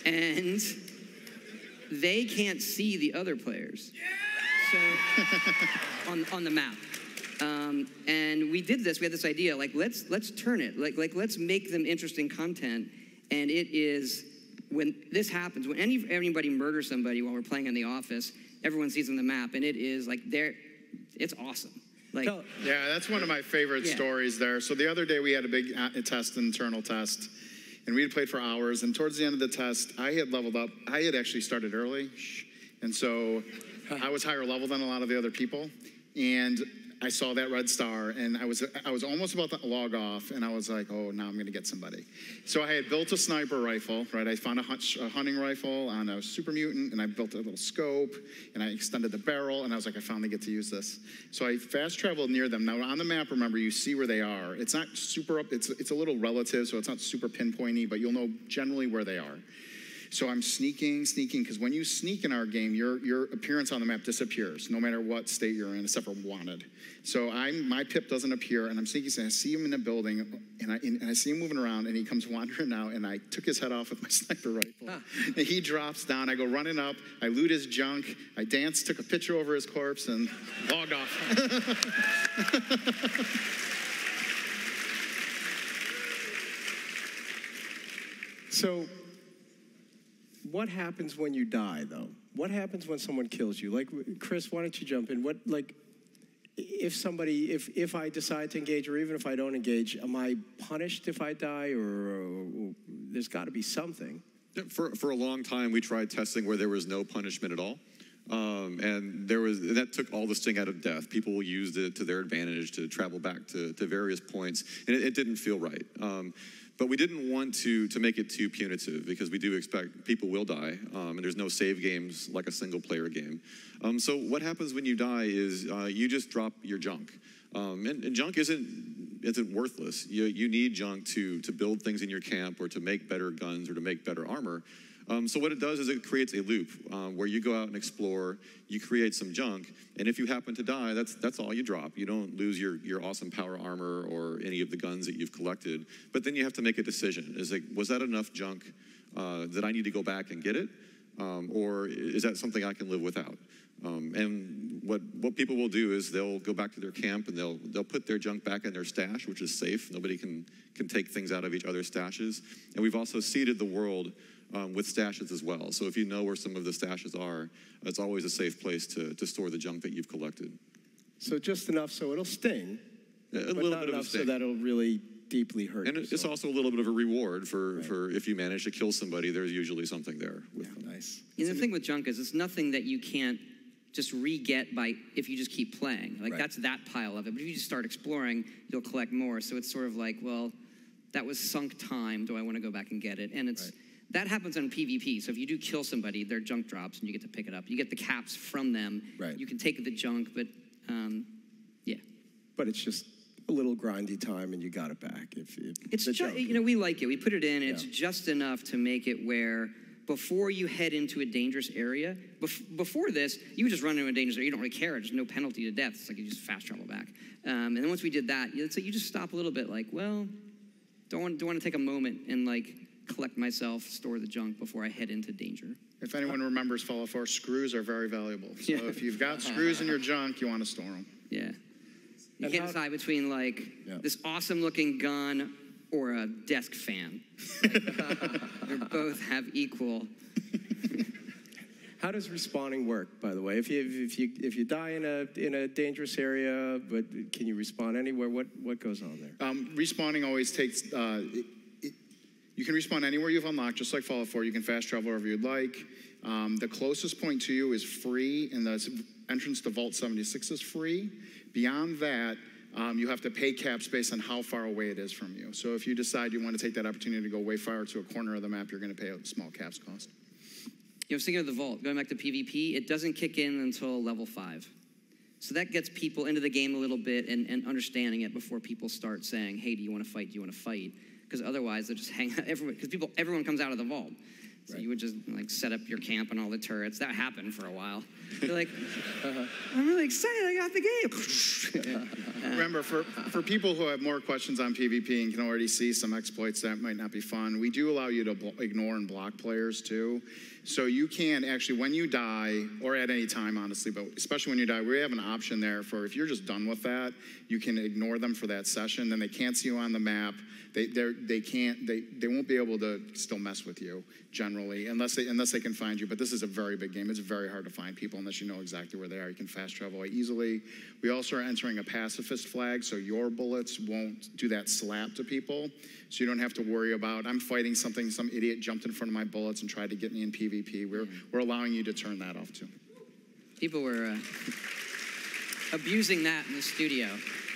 And they can't see the other players. So on the map. And we did this. We had this idea. Like, let's turn it. Like let's make them interesting content. And it is when this happens, when anybody murders somebody while we're playing in the office, everyone sees on the map, and it is like it's awesome. Like, yeah, that's one of my favorite stories there. So the other day we had a big internal test, and we had played for hours. And towards the end of the test, I had leveled up. I had actually started early, and so I was higher level than a lot of the other people. And I saw that red star, and I was almost about to log off, and I was like, oh, now I'm going to get somebody. So I had built a sniper rifle, right? I found a hunting rifle on a super mutant, and I built a little scope, and I extended the barrel, and I was like, I finally get to use this. So I fast traveled near them. Now on the map, remember, you see where they are. It's not super up. It's a little relative, so it's not super pinpointy, but you'll know generally where they are. So I'm sneaking, because when you sneak in our game, your appearance on the map disappears, no matter what state you're in, except for wanted. So my pip doesn't appear, and I'm sneaking, and I see him in the building, and I see him moving around, and he comes wandering out, and I took his head off with my sniper rifle. And he drops down. I go running up. I loot his junk. I dance, took a picture over his corpse, and logged off. So what happens when you die, though? What happens when someone kills you? Like, Chris, why don't you jump in? What, like, if I decide to engage, or even if I don't engage, am I punished if I die, or there's got to be something? For a long time, we tried testing where there was no punishment at all. And that took all the sting out of death. People used it to their advantage to travel back to various points, and it didn't feel right. But we didn't want to make it too punitive, because we do expect people will die, and there's no save games like a single-player game. So what happens when you die is you just drop your junk. And junk isn't worthless. You need junk to build things in your camp, or to make better guns, or to make better armor. So what it does is it creates a loop where you go out and explore, you create some junk, and if you happen to die, that's all you drop. You don't lose your awesome power armor or any of the guns that you've collected. But then you have to make a decision. Is like, was that enough junk that I need to go back and get it? Or is that something I can live without? And what people will do is they'll go back to their camp and they'll put their junk back in their stash, which is safe. Nobody can take things out of each other's stashes. And we've also seeded the world with stashes as well. So if you know where some of the stashes are, it's always a safe place to store the junk that you've collected. So just enough so it'll sting, A but little not bit of a enough so sting. that it'll really deeply hurt And you. it's also a little bit of a reward for if you manage to kill somebody, there's usually something there. Nice. And the thing with junk is it's nothing that you can't just re-get by if you just keep playing. Like that's that pile of it. But if you just start exploring, you'll collect more. So it's sort of like, well, that was sunk time. Do I want to go back and get it? And it's that happens on PvP. So if you do kill somebody, their junk drops and you get to pick it up. You get the caps from them. Right. You can take the junk, but yeah. But it's just a little grindy time, and you got it back. It's the just, junk. you know, we like it. We put it in. It's Yeah. just enough to make it where before you head into a dangerous area, before this, you would just run into a dangerous area. You don't really care. There's no penalty to death. It's like you just fast travel back. And then once we did that, it's like you just stop a little bit. Like, well, don't want to take a moment and like collect myself, store the junk before I head into danger. If anyone remembers Fallout 4, screws are very valuable. So Yeah. if you've got screws in your junk, you want to store them. Yeah. You And can't how- decide between like this awesome looking gun or a desk fan. They both have equal. How does respawning work, by the way? If you die in a dangerous area, but can you respawn anywhere? What goes on there? Respawning always takes. You can respawn anywhere you've unlocked, just like Fallout 4. You can fast travel wherever you'd like. The closest point to you is free, and the entrance to Vault 76 is free. Beyond that, you have to pay caps based on how far away it is from you. So if you decide you want to take that opportunity to go way far to a corner of the map, you're going to pay a small caps cost. You know, speaking of the vault, going back to PvP, it doesn't kick in until level 5. So that gets people into the game a little bit and understanding it before people start saying, hey, do you want to fight? Do you want to fight? Because otherwise they'll just hang out everywhere. Because everyone comes out of the vault. So you would just like set up your camp and all the turrets. That happened for a while. You're like, I'm really excited. I got the game. Remember, for people who have more questions on PvP and can already see some exploits that might not be fun, we do allow you to ignore and block players too. So you can actually, when you die, or at any time, honestly, but especially when you die, we have an option there for if you're just done with that, you can ignore them for that session. Then they can't see you on the map. They won't be able to still mess with you generally unless they can find you. But this is a very big game. It's very hard to find people unless you know exactly where they are. You can fast travel easily. We also are entering a pacifist flag, so your bullets won't do that slap to people. So you don't have to worry about I'm fighting something. Some idiot jumped in front of my bullets and tried to get me in PvP. We're allowing you to turn that off too. People were abusing that in the studio.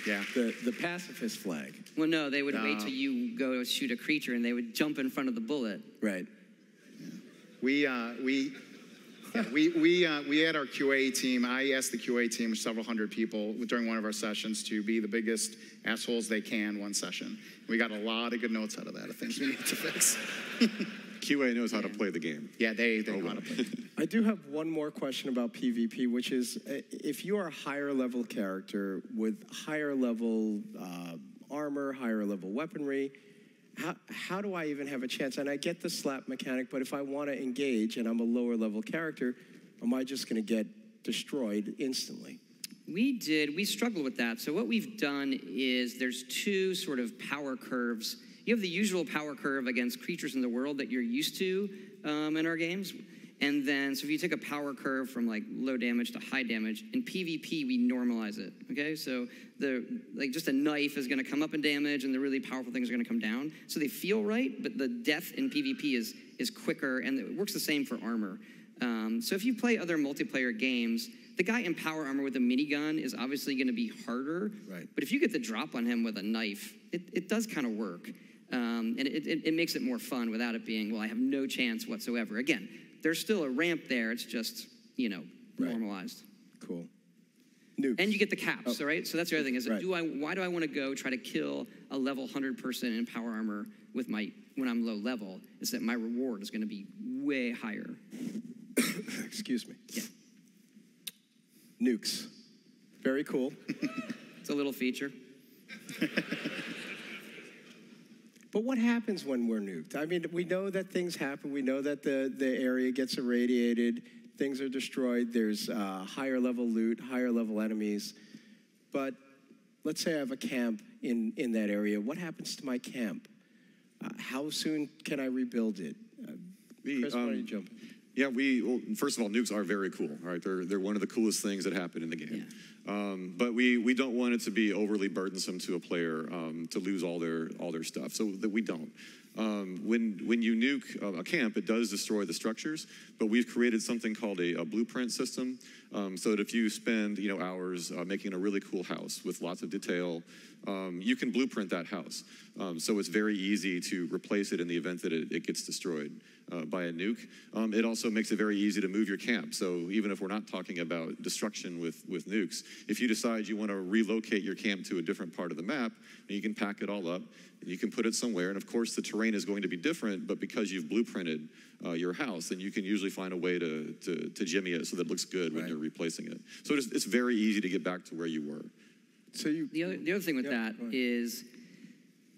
Yeah. The pacifist flag. Well, no, they would wait till you go shoot a creature, and they would jump in front of the bullet. Right. We had our QA team. I asked the QA team, several hundred people during one of our sessions, to be the biggest assholes they can one session. We got a lot of good notes out of that of things we need to fix. QA knows how to play the game. Yeah, they know how to play. I do have one more question about PvP, which is if you are a higher level character with higher level armor, higher level weaponry, how do I even have a chance? And I get the slap mechanic, but if I want to engage and I'm a lower level character, am I just going to get destroyed instantly? We struggled with that. So what we've done is there's two sort of power curves. You have the usual power curve against creatures in the world that you're used to in our games. And then, so if you take a power curve from like low damage to high damage, in PvP, we normalize it, okay? So just a knife is gonna come up in damage and the really powerful things are gonna come down. So they feel right, but the death in PvP is quicker, and it works the same for armor. So if you play other multiplayer games, the guy in power armor with a minigun is obviously gonna be harder. Right. But if you get the drop on him with a knife, it does kind of work. And it makes it more fun without it being, well, I have no chance whatsoever. Again, there's still a ramp there. It's just, normalized. Cool. Nukes. And you get the caps, all right? So that's the other thing is, Right. why do I want to go try to kill a level 100 person in power armor when I'm low level? Is that my reward is going to be way higher. Excuse me. Yeah. Nukes. Very cool. It's a little feature. But what happens when we're nuked? I mean, we know that things happen. We know that the area gets irradiated. things are destroyed. There's higher level loot, higher level enemies. But let's say I have a camp in that area. What happens to my camp? How soon can I rebuild it? Chris, why don't you jump in? Yeah, well, first of all, nukes are very cool, right? They're one of the coolest things that happen in the game. Yeah. But we don't want it to be overly burdensome to a player to lose all their stuff, so that we don't. When you nuke a camp, it does destroy the structures, but we've created something called a blueprint system, so that if you spend hours making a really cool house with lots of detail, you can blueprint that house. So it's very easy to replace it in the event that it gets destroyed by a nuke. It also makes it very easy to move your camp. So even if we're not talking about destruction with nukes, if you decide you want to relocate your camp to a different part of the map, you can pack it all up, and you can put it somewhere. And of course, the terrain is going to be different, but because you've blueprinted your house, then you can usually find a way to jimmy it so that it looks good when you're replacing it. So it's very easy to get back to where you were. So the other thing with that is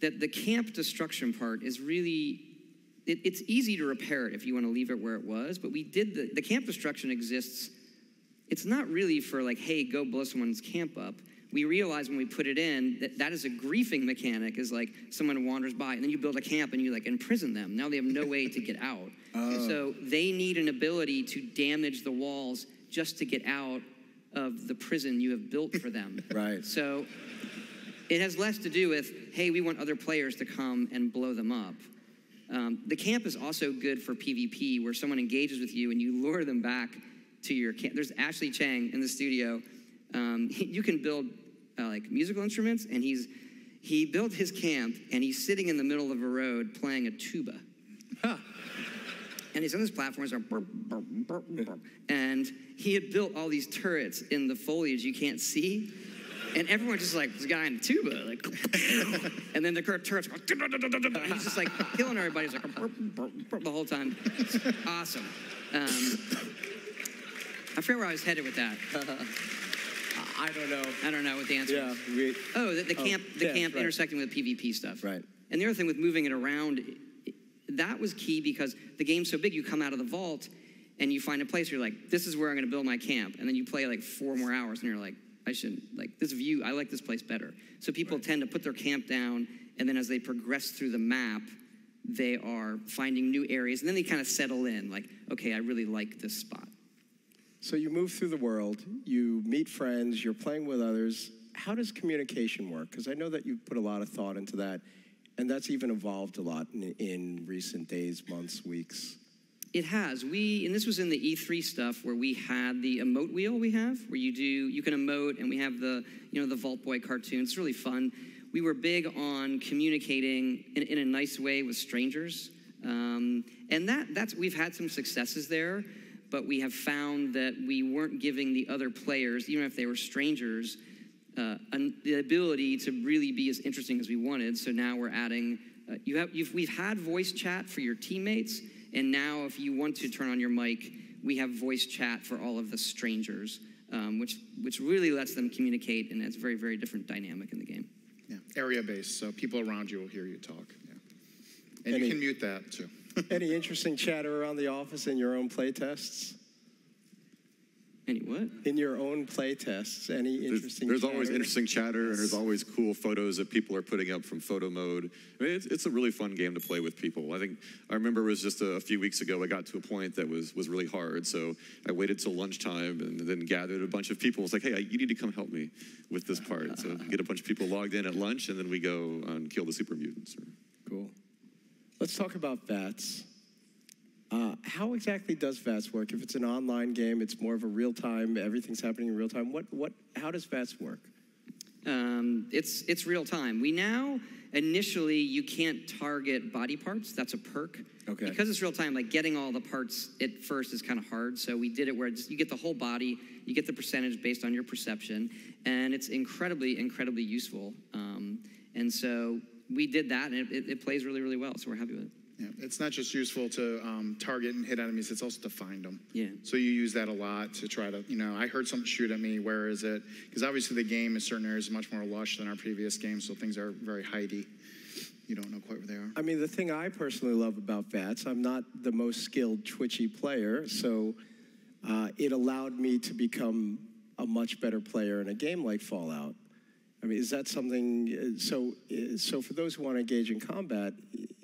that the camp destruction part is really, it's easy to repair it if you want to leave it where it was, but we did the camp destruction exists. It's not really for like, hey, go blow someone's camp up. We realized when we put it in that is a griefing mechanic, is like someone wanders by and then you build a camp and you like imprison them. Now they have no way to get out. So they need an ability to damage the walls just to get out of the prison you have built for them. Right. So it has less to do with, hey, we want other players to come and blow them up. The camp is also good for PvP, where someone engages with you and you lure them back to your camp. There's Ashley Chang in the studio. You can build like musical instruments, and he built his camp, and he's sitting in the middle of a road playing a tuba. Huh. And he's on this platform, it's like, burp, burp, burp, burp. And he had built all these turrets in the foliage you can't see. And everyone's just like, this guy in the tuba, like, and then the turrets go, he's just like killing everybody. He's like, burp, burp, burp, the whole time. It's awesome. I forget where I was headed with that. I don't know. I don't know what the answer is. The camp intersecting with PvP stuff. Right. And the other thing with moving it around, that was key because the game's so big, you come out of the vault and you find a place where you're like, this is where I'm going to build my camp. And then you play like 4 more hours and you're like, I shouldn't, like this view, I like this place better. So people tend to put their camp down, and then as they progress through the map, they are finding new areas, and then they kind of settle in, like, okay, I really like this spot. So you move through the world, you meet friends, you're playing with others. How does communication work? Because I know that you put a lot of thought into that, and that's even evolved a lot in recent days, months, weeks. It has. And this was in the E3 stuff where we had the emote wheel we have, where you can emote, and we have the Vault Boy cartoon. It's really fun. We were big on communicating in a nice way with strangers. And we've had some successes there, but we have found that we weren't giving the other players, even if they were strangers, the ability to really be as interesting as we wanted. So now we're adding, we've had voice chat for your teammates, and now if you want to turn on your mic, we have voice chat for all of the strangers, which really lets them communicate, and it's a very, very different dynamic in the game. Yeah, area-based, so people around you will hear you talk. Yeah. And you can mute that, too. Any interesting chatter around the office in your own play tests? Any what? In your own play tests, any interesting There's chatter? always interesting chatter, and there's always cool photos that people are putting up from photo mode. I mean, it's a really fun game to play with people. I remember it was just a few weeks ago, I got to a point that was really hard, so I waited till lunchtime and then gathered a bunch of people. It was like, hey, you need to come help me with this part. So get a bunch of people logged in at lunch, and then we go and kill the super mutants. Cool. Let's talk about VATS. How exactly does VATS work? If it's an online game, it's more of a real time, everything's happening in real time. How does VATS work? It's real time. We now, initially, you can't target body parts. That's a perk. Okay. Because it's real time, like getting all the parts at first is kind of hard. So we did it where you get the whole body, you get the percentage based on your perception, and it's incredibly, incredibly useful. And so we did that, and it plays really, really well. So we're happy with it. Yeah, it's not just useful to target and hit enemies, it's also to find them. Yeah. So you use that a lot to try to, I heard something shoot at me, where is it? Because obviously the game in certain areas is much more lush than our previous games, so things are very hidey. You don't know quite where they are. I mean, the thing I personally love about VATS, I'm not the most skilled Twitchy player, so it allowed me to become a much better player in a game like Fallout. I mean, is that something, so for those who want to engage in combat,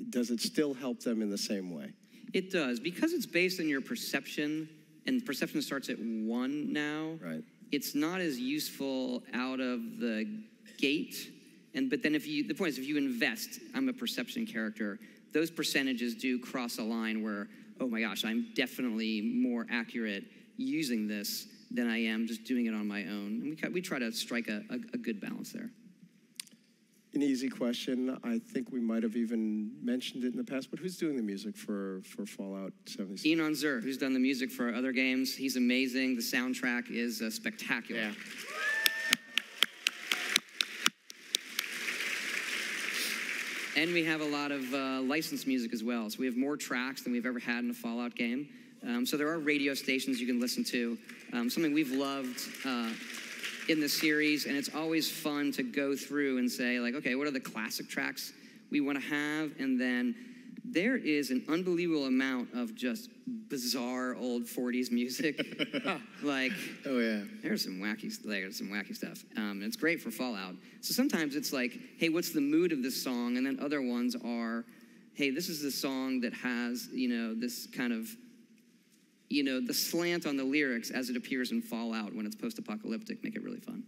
does it still help them in the same way? It does. Because it's based on your perception, and perception starts at 1 now, right. It's not as useful out of the gate. But then the point is, if you invest, I'm a perception character, those percentages do cross a line where, oh my gosh, I'm definitely more accurate using this than I am just doing it on my own. And we try to strike a good balance there. An easy question. I think we might have even mentioned it in the past, but who's doing the music for Fallout 76? Enon Zur, who's done the music for other games. He's amazing. The soundtrack is spectacular. Yeah. And we have a lot of licensed music as well. So we have more tracks than we've ever had in a Fallout game. So there are radio stations you can listen to. Something we've loved in the series, and it's always fun to go through and say, like, okay, what are the classic tracks we want to have? And then there is an unbelievable amount of just bizarre old 40s music. Like, oh yeah, there's some wacky stuff. And it's great for Fallout. So sometimes it's like, hey, what's the mood of this song? And then other ones are, hey, this is the song that has, this kind of, the slant on the lyrics as it appears in Fallout when it's post-apocalyptic, make it really fun.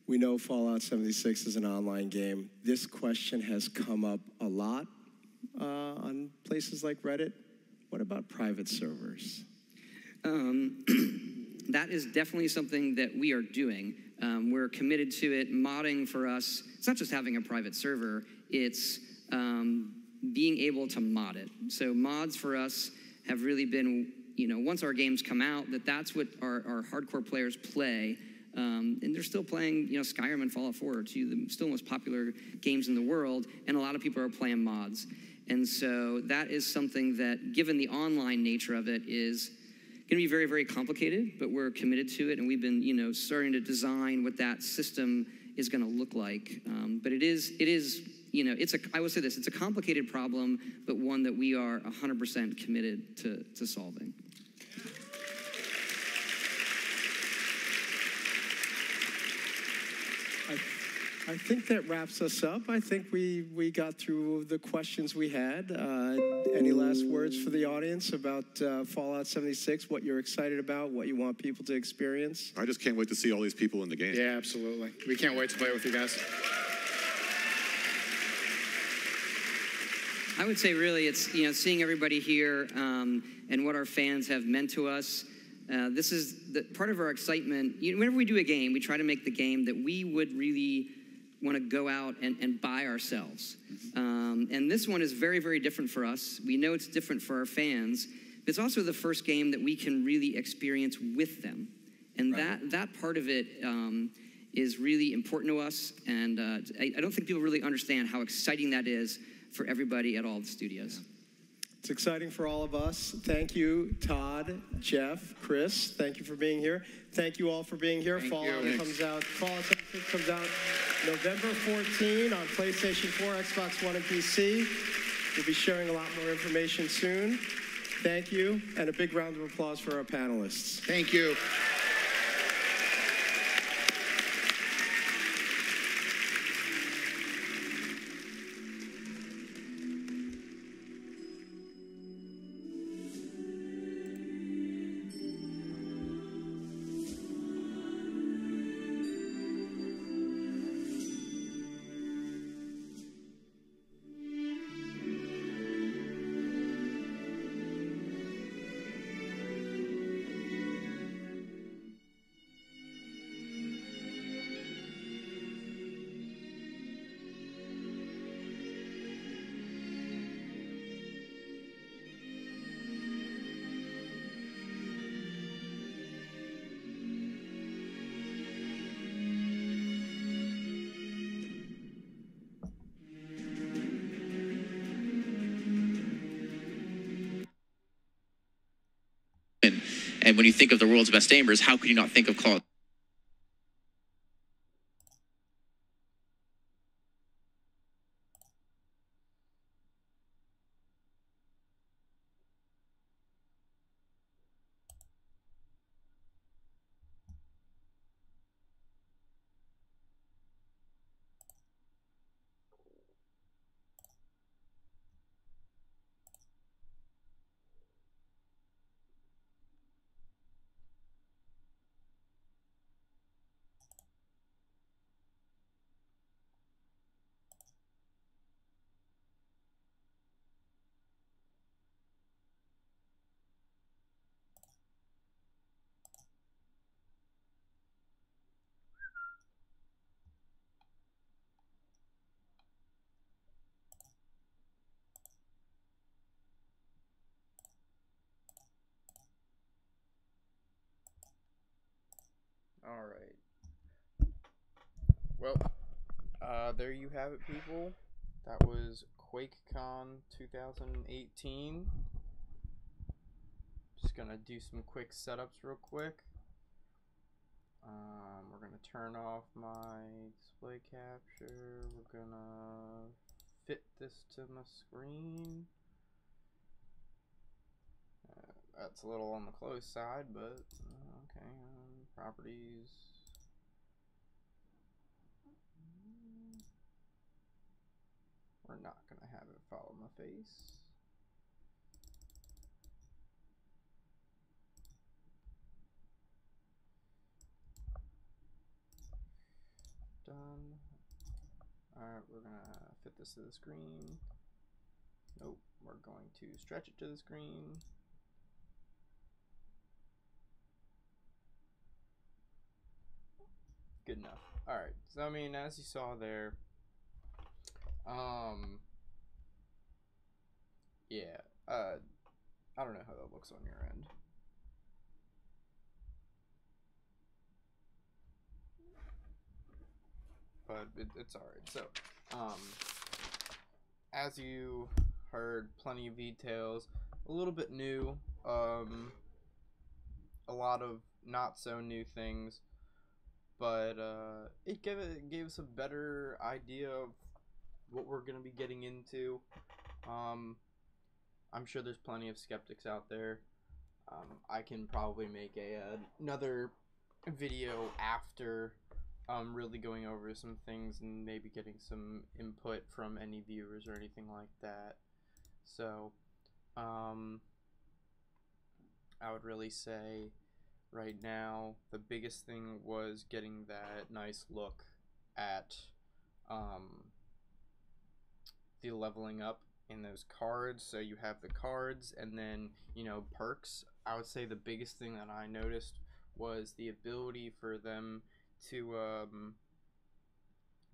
We know Fallout 76 is an online game. This question has come up a lot on places like Reddit. What about private servers? That is definitely something that we are doing. We're committed to it. Modding for us, it's not just having a private server, it's being able to mod it. So mods for us have really been, once our games come out, that's what our hardcore players play. And they're still playing, Skyrim and Fallout 4 are two of the still most popular games in the world, and a lot of people are playing mods. And so that is something that, given the online nature of it, is going to be very, very complicated, but we're committed to it, and we've been, starting to design what that system is going to look like. But it is, I will say this, it's a complicated problem, but one that we are 100% committed to solving. I think that wraps us up. I think we got through the questions we had. Any last words for the audience about Fallout 76, what you're excited about, what you want people to experience? I just can't wait to see all these people in the game. Yeah, absolutely. We can't wait to play with you guys. I would say really it's, seeing everybody here and what our fans have meant to us. This is part of our excitement. Whenever we do a game, we try to make the game that we would really want to go out and buy ourselves. And this one is very, very different for us. We know it's different for our fans. But it's also the first game that we can really experience with them. And right. that part of it is really important to us. And I don't think people really understand how exciting that is for everybody at all the studios. It's exciting for all of us. Thank you, Todd, Jeff, Chris. Thank you for being here. Thank you all for being here. Fallout comes out November 14 on PlayStation 4, Xbox One, and PC. We'll be sharing a lot more information soon. Thank you, and a big round of applause for our panelists. Thank you. And when you think of the world's best aimers, how could you not think of Call All right. Well, there you have it, people. That was QuakeCon 2018. Just gonna do some quick setups real quick. We're gonna turn off my display capture. We're gonna fit this to my screen. That's a little on the close side, but okay. Properties. We're not gonna have it follow my face. Done. Alright, we're gonna fit this to the screen. Nope, we're going to stretch it to the screen. Good enough. Alright, so I mean, as you saw there, yeah, I don't know how that looks on your end. But it's alright. So, as you heard, plenty of details, a little bit new, a lot of not so new things, but it gave us a better idea of what we're gonna be getting into. I'm sure there's plenty of skeptics out there. I can probably make another video after really going over some things and maybe getting some input from any viewers or anything like that. So I would really say right now the biggest thing was getting that nice look at the leveling up in those cards. So you have the cards and then, you know, perks. I would say the biggest thing that I noticed was the ability for them to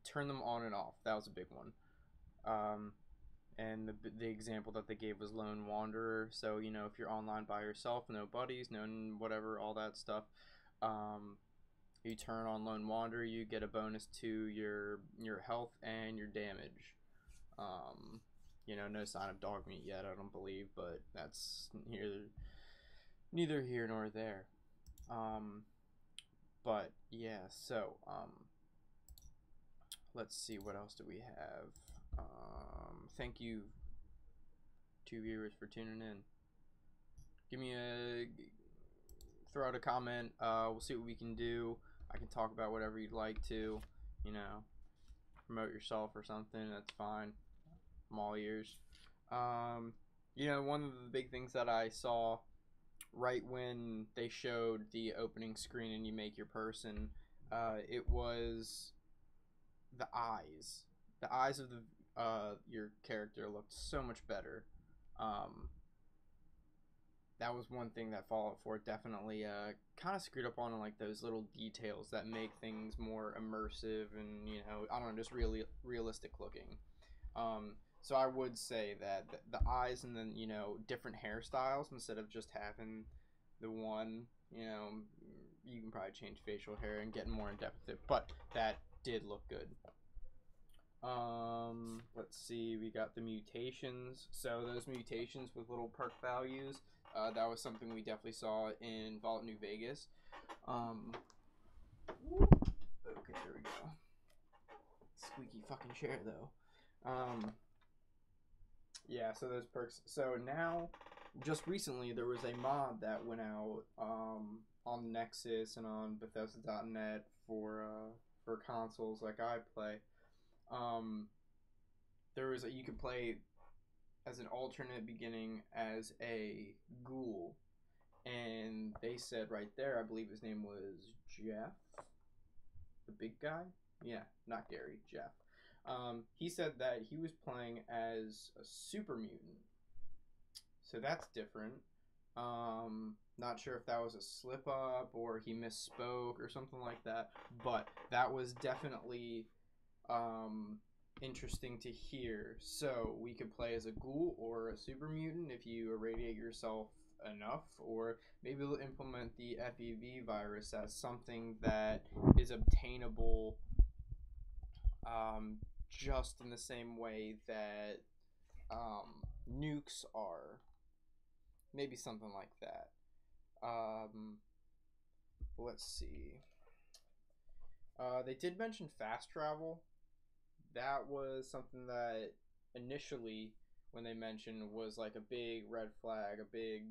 turn them on and off. That was a big one. And the example that they gave was Lone Wanderer. So, you know, if you're online by yourself, no buddies, no whatever, all that stuff, you turn on Lone Wanderer, you get a bonus to your health and your damage. You know, no sign of dog meat yet, I don't believe, but that's neither here nor there. But yeah, so let's see, what else do we have? Thank you to viewers for tuning in. Give me throw out a comment. We'll see what we can do. I can talk about whatever you'd like to, you know, promote yourself or something. That's fine. I'm all ears. You know, one of the big things that I saw right when they showed the opening screen and you make your person, it was the eyes. The eyes of your character looked so much better. That was one thing that Fallout 4 definitely kind of screwed up on, like those little details that make things more immersive and, you know, I don't know, just really realistic looking. So I would say that the eyes and then, you know, different hairstyles instead of just having the one, you know, you can probably change facial hair and get more in depth with it, but that did look good. Let's see, we got the mutations. So those mutations with little perk values, that was something we definitely saw in Fallout New Vegas. Okay, there we go. Squeaky fucking chair though. Yeah, so those perks. So now, just recently, there was a mod that went out on Nexus and on Bethesda.net for consoles like I play. There was you could play as an alternate beginning as a ghoul, and they said right there, I believe his name was Jeff, the big guy. Yeah, not Gary, Jeff. He said that he was playing as a super mutant, so that's different. Not sure if that was a slip up or he misspoke or something like that, but that was definitely interesting to hear. So we could play as a ghoul or a super mutant if you irradiate yourself enough, or maybe they'll implement the FEV virus as something that is obtainable just in the same way that nukes are. Maybe something like that. Let's see. They did mention fast travel. That was something that initially, when they mentioned, was like a big red flag, a big,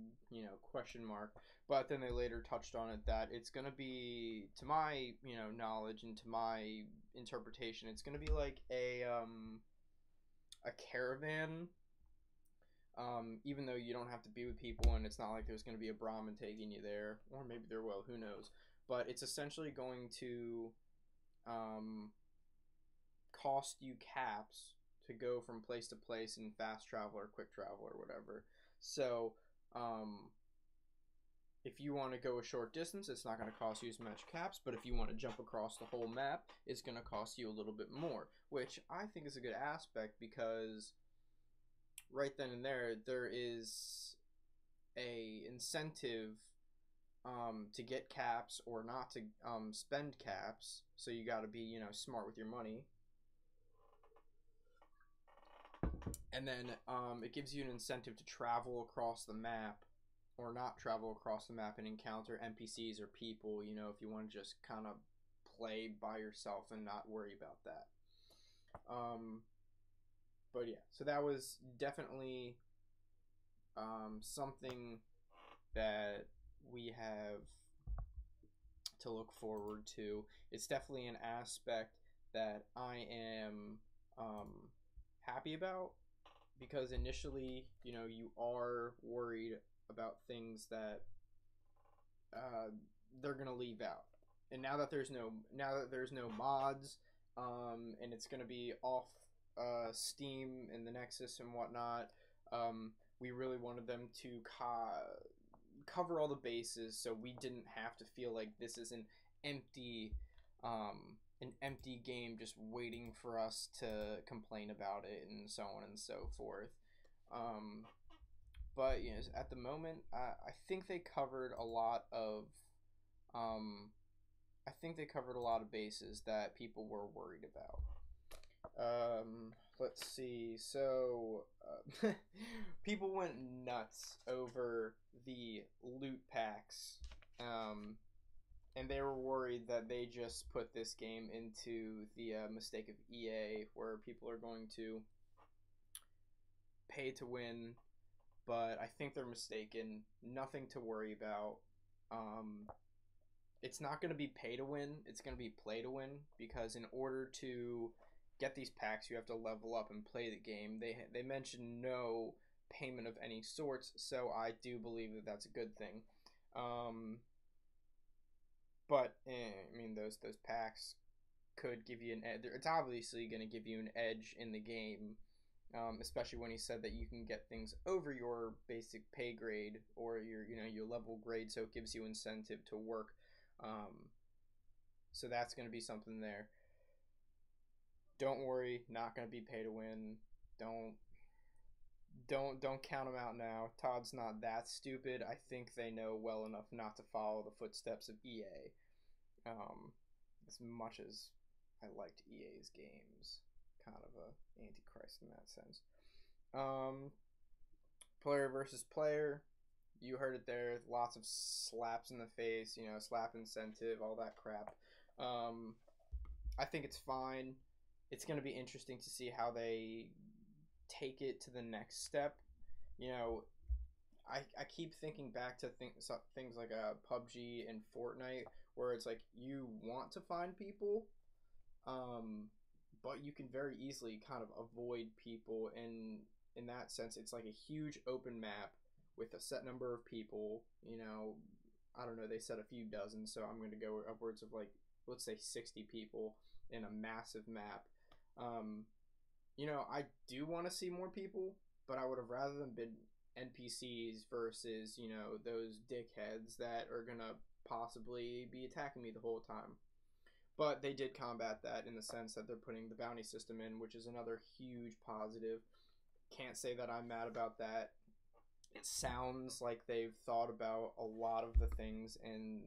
question mark. But then they later touched on it that it's going to be, to my, knowledge and to my interpretation, it's going to be like a caravan. Even though you don't have to be with people, and it's not like there's going to be a Brahmin taking you there, or maybe there will, who knows. But it's essentially going to cost you caps to go from place to place in fast travel or quick travel or whatever. So if you want to go a short distance, it's not going to cost you as much caps, but if you want to jump across the whole map, it's going to cost you a little bit more, which I think is a good aspect, because right then and there is a incentive to get caps or not to spend caps. So you got to be smart with your money, and then it gives you an incentive to travel across the map or not travel across the map and encounter NPCs or people. If you want to just kind of play by yourself and not worry about that. But yeah, so that was definitely something that we have to look forward to. It's definitely an aspect that I am happy about, because initially, you are worried about things that they're gonna leave out, and now that there's no mods, and it's gonna be off Steam and the Nexus and whatnot. We really wanted them to cover all the bases, so we didn't have to feel like this is an empty game just waiting for us to complain about it, and so on and so forth. But at the moment, I think they covered a lot of bases that people were worried about. Let's see. So, people went nuts over the loot packs, and they were worried that they just put this game into the mistake of EA, where people are going to pay to win. But I think they're mistaken. Nothing to worry about. It's not going to be pay to win. It's going to be play to win, because in order to get these packs, you have to level up and play the game. They mentioned no payment of any sorts, so I do believe that that's a good thing. But I mean, those packs could give you an edge. It's obviously going to give you an edge in the game, especially when he said that you can get things over your basic pay grade or your level grade, so it gives you incentive to work. So that's going to be something there. Don't worry, not going to be pay to win. Don't count them out now. Todd's not that stupid. I think they know well enough not to follow the footsteps of EA. As much as I liked EA's games, kind of a antichrist in that sense. Player versus player. You heard it there. Lots of slaps in the face, slap incentive, all that crap. I think it's fine. It's going to be interesting to see how they take it to the next step. I keep thinking back to things like PUBG and Fortnite, where it's like you want to find people, but you can very easily kind of avoid people. And in that sense, it's like a huge open map with a set number of people. I don't know, they said a few dozen, so I'm going to go upwards of, like, let's say 60 people in a massive map. I do want to see more people, but I would have rather them been NPCs versus, those dickheads that are going to possibly be attacking me the whole time. But they did combat that in the sense that they're putting the bounty system in, which is another huge positive. Can't say that I'm mad about that. it sounds like they've thought about a lot of the things, and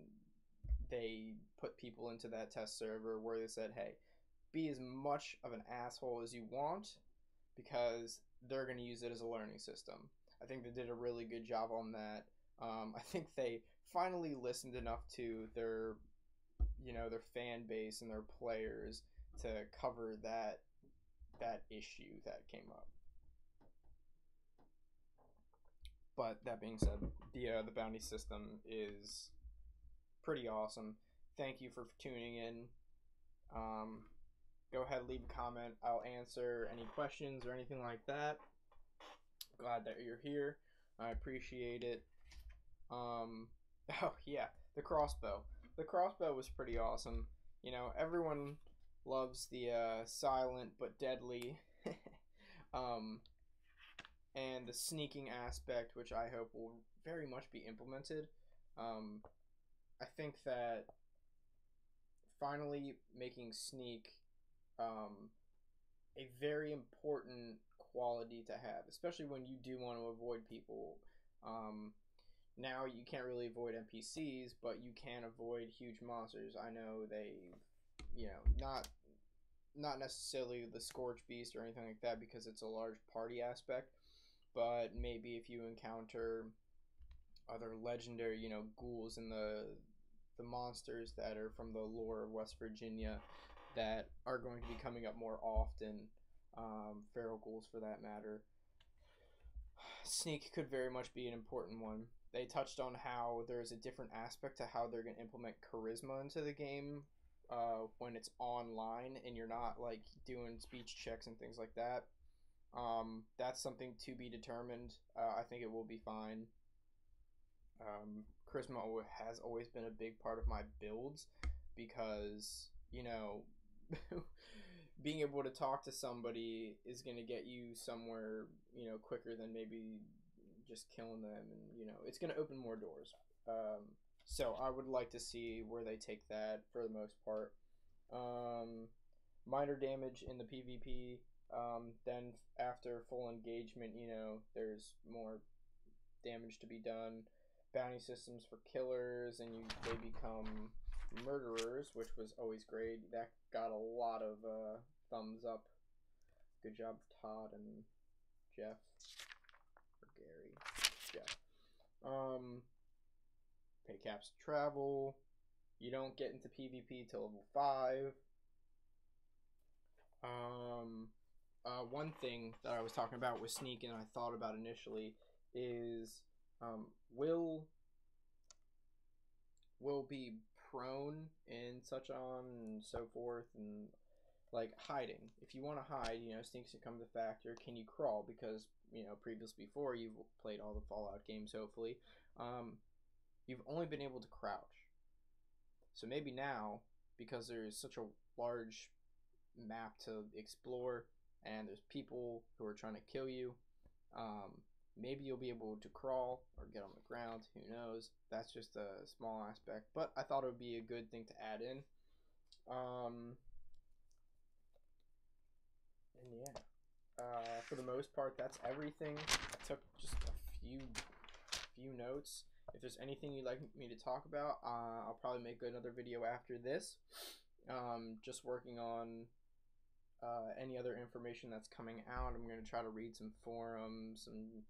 they put people into that test server where they said, hey, be as much of an asshole as you want, because they're going to use it as a learning system. I think they did a really good job on that. I think they finally listened enough to their fan base and their players to cover that issue that came up. But that being said, the bounty system is pretty awesome. Thank you for tuning in. Go ahead, leave a comment. I'll answer any questions or anything like that. Glad that you're here. I appreciate it. Oh yeah, the crossbow. The crossbow was pretty awesome. You know, everyone loves the silent but deadly, and the sneaking aspect, which I hope will very much be implemented. I think that finally making sneak a very important quality to have, especially when you do want to avoid people. Now you can't really avoid NPCs, but you can avoid huge monsters. I know they, not necessarily the Scorch Beast or anything like that, because it's a large party aspect, but maybe if you encounter other legendary, ghouls and the monsters that are from the lore of West Virginia that are going to be coming up more often, feral ghouls for that matter, sneak could very much be an important one. They touched on how there's a different aspect to how they're going to implement charisma into the game when it's online and you're not like doing speech checks and things like that. That's something to be determined. I think it will be fine. Charisma has always been a big part of my builds because, being able to talk to somebody is going to get you somewhere, quicker than maybe just killing them, and, it's going to open more doors. So I would like to see where they take that for the most part. Minor damage in the PvP, then after full engagement, there's more damage to be done. Bounty systems for killers, and they become murderers, which was always great. That got a lot of thumbs up. Good job, Todd and Jeff. Or Gary. Jeff. Pay caps to travel. You don't get into PvP till level 5. One thing that I was talking about with Sneak and I thought about initially is will be prone and such on and so forth, and like hiding. If you want to hide, Sneak's becomes a factor. Can you crawl? Because previously before you've played all the Fallout games, hopefully, you've only been able to crouch. So maybe now, because there's such a large map to explore and there's people who are trying to kill you, maybe you'll be able to crawl or get on the ground. Who knows? That's just a small aspect, but I thought it would be a good thing to add in. And yeah, for the most part, that's everything. I took just a few notes. If there's anything you'd like me to talk about, I'll probably make another video after this. Just working on any other information that's coming out. I'm going to try to read some forums and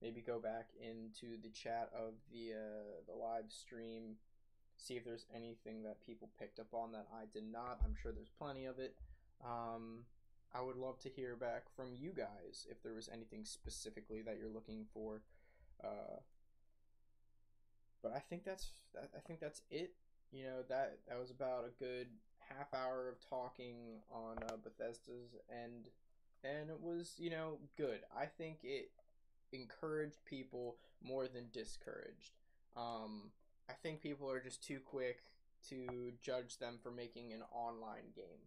maybe go back into the chat of the live stream, see if there's anything that people picked up on that I did not. I'm sure there's plenty of it. I would love to hear back from you guys if there was anything specifically that you're looking for. But I think that's it. That was about a good half hour of talking on Bethesda's end, and it was good. I think it encouraged people more than discouraged. I think people are just too quick to judge them for making an online game.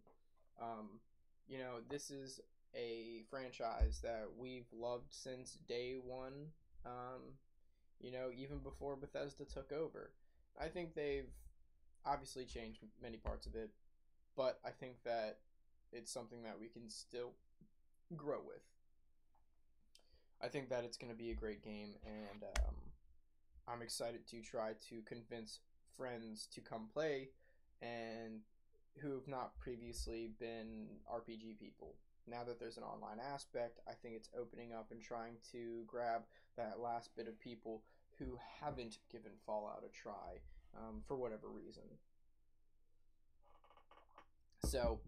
This is a franchise that we've loved since day one. Even before Bethesda took over. I think they've obviously changed many parts of it, but I think that it's something that we can still grow with. I think that it's going to be a great game, and I'm excited to try to convince friends to come play and who have not previously been RPG people. Now that there's an online aspect, I think it's opening up and trying to grab that last bit of people who haven't given Fallout a try for whatever reason. So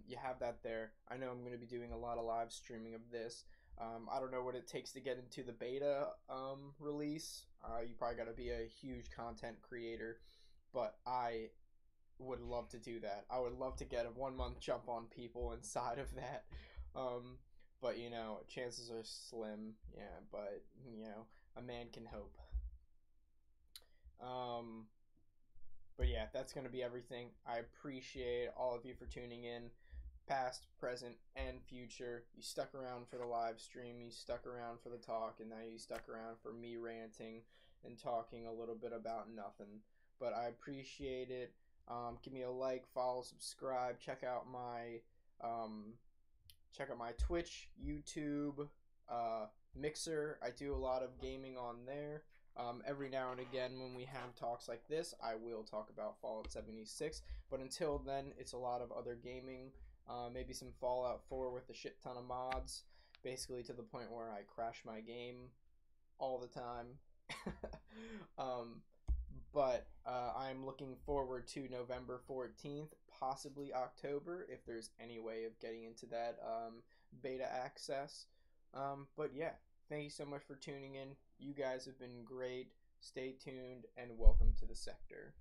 you have that there. I know I'm going to be doing a lot of live streaming of this. I don't know what it takes to get into the beta release. You probably got to be a huge content creator, but I would love to do that. I would love to get a 1 month jump on people inside of that. But you know, chances are slim. Yeah, but you know, a man can hope. But yeah, that's going to be everything. I appreciate all of you for tuning in, past, present, and future. You stuck around for the live stream, you stuck around for the talk, and now you stuck around for me ranting and talking a little bit about nothing. But I appreciate it. Give me a like, follow, subscribe. Check out my Twitch, YouTube, Mixer. I do a lot of gaming on there. Every now and again, when we have talks like this, I will talk about Fallout 76. But until then, it's a lot of other gaming. Maybe some Fallout 4 with a shit ton of mods. Basically to the point where I crash my game all the time. But I'm looking forward to November 14th, possibly October, if there's any way of getting into that beta access. But yeah, thank you so much for tuning in. You guys have been great. Stay tuned and welcome to the sector.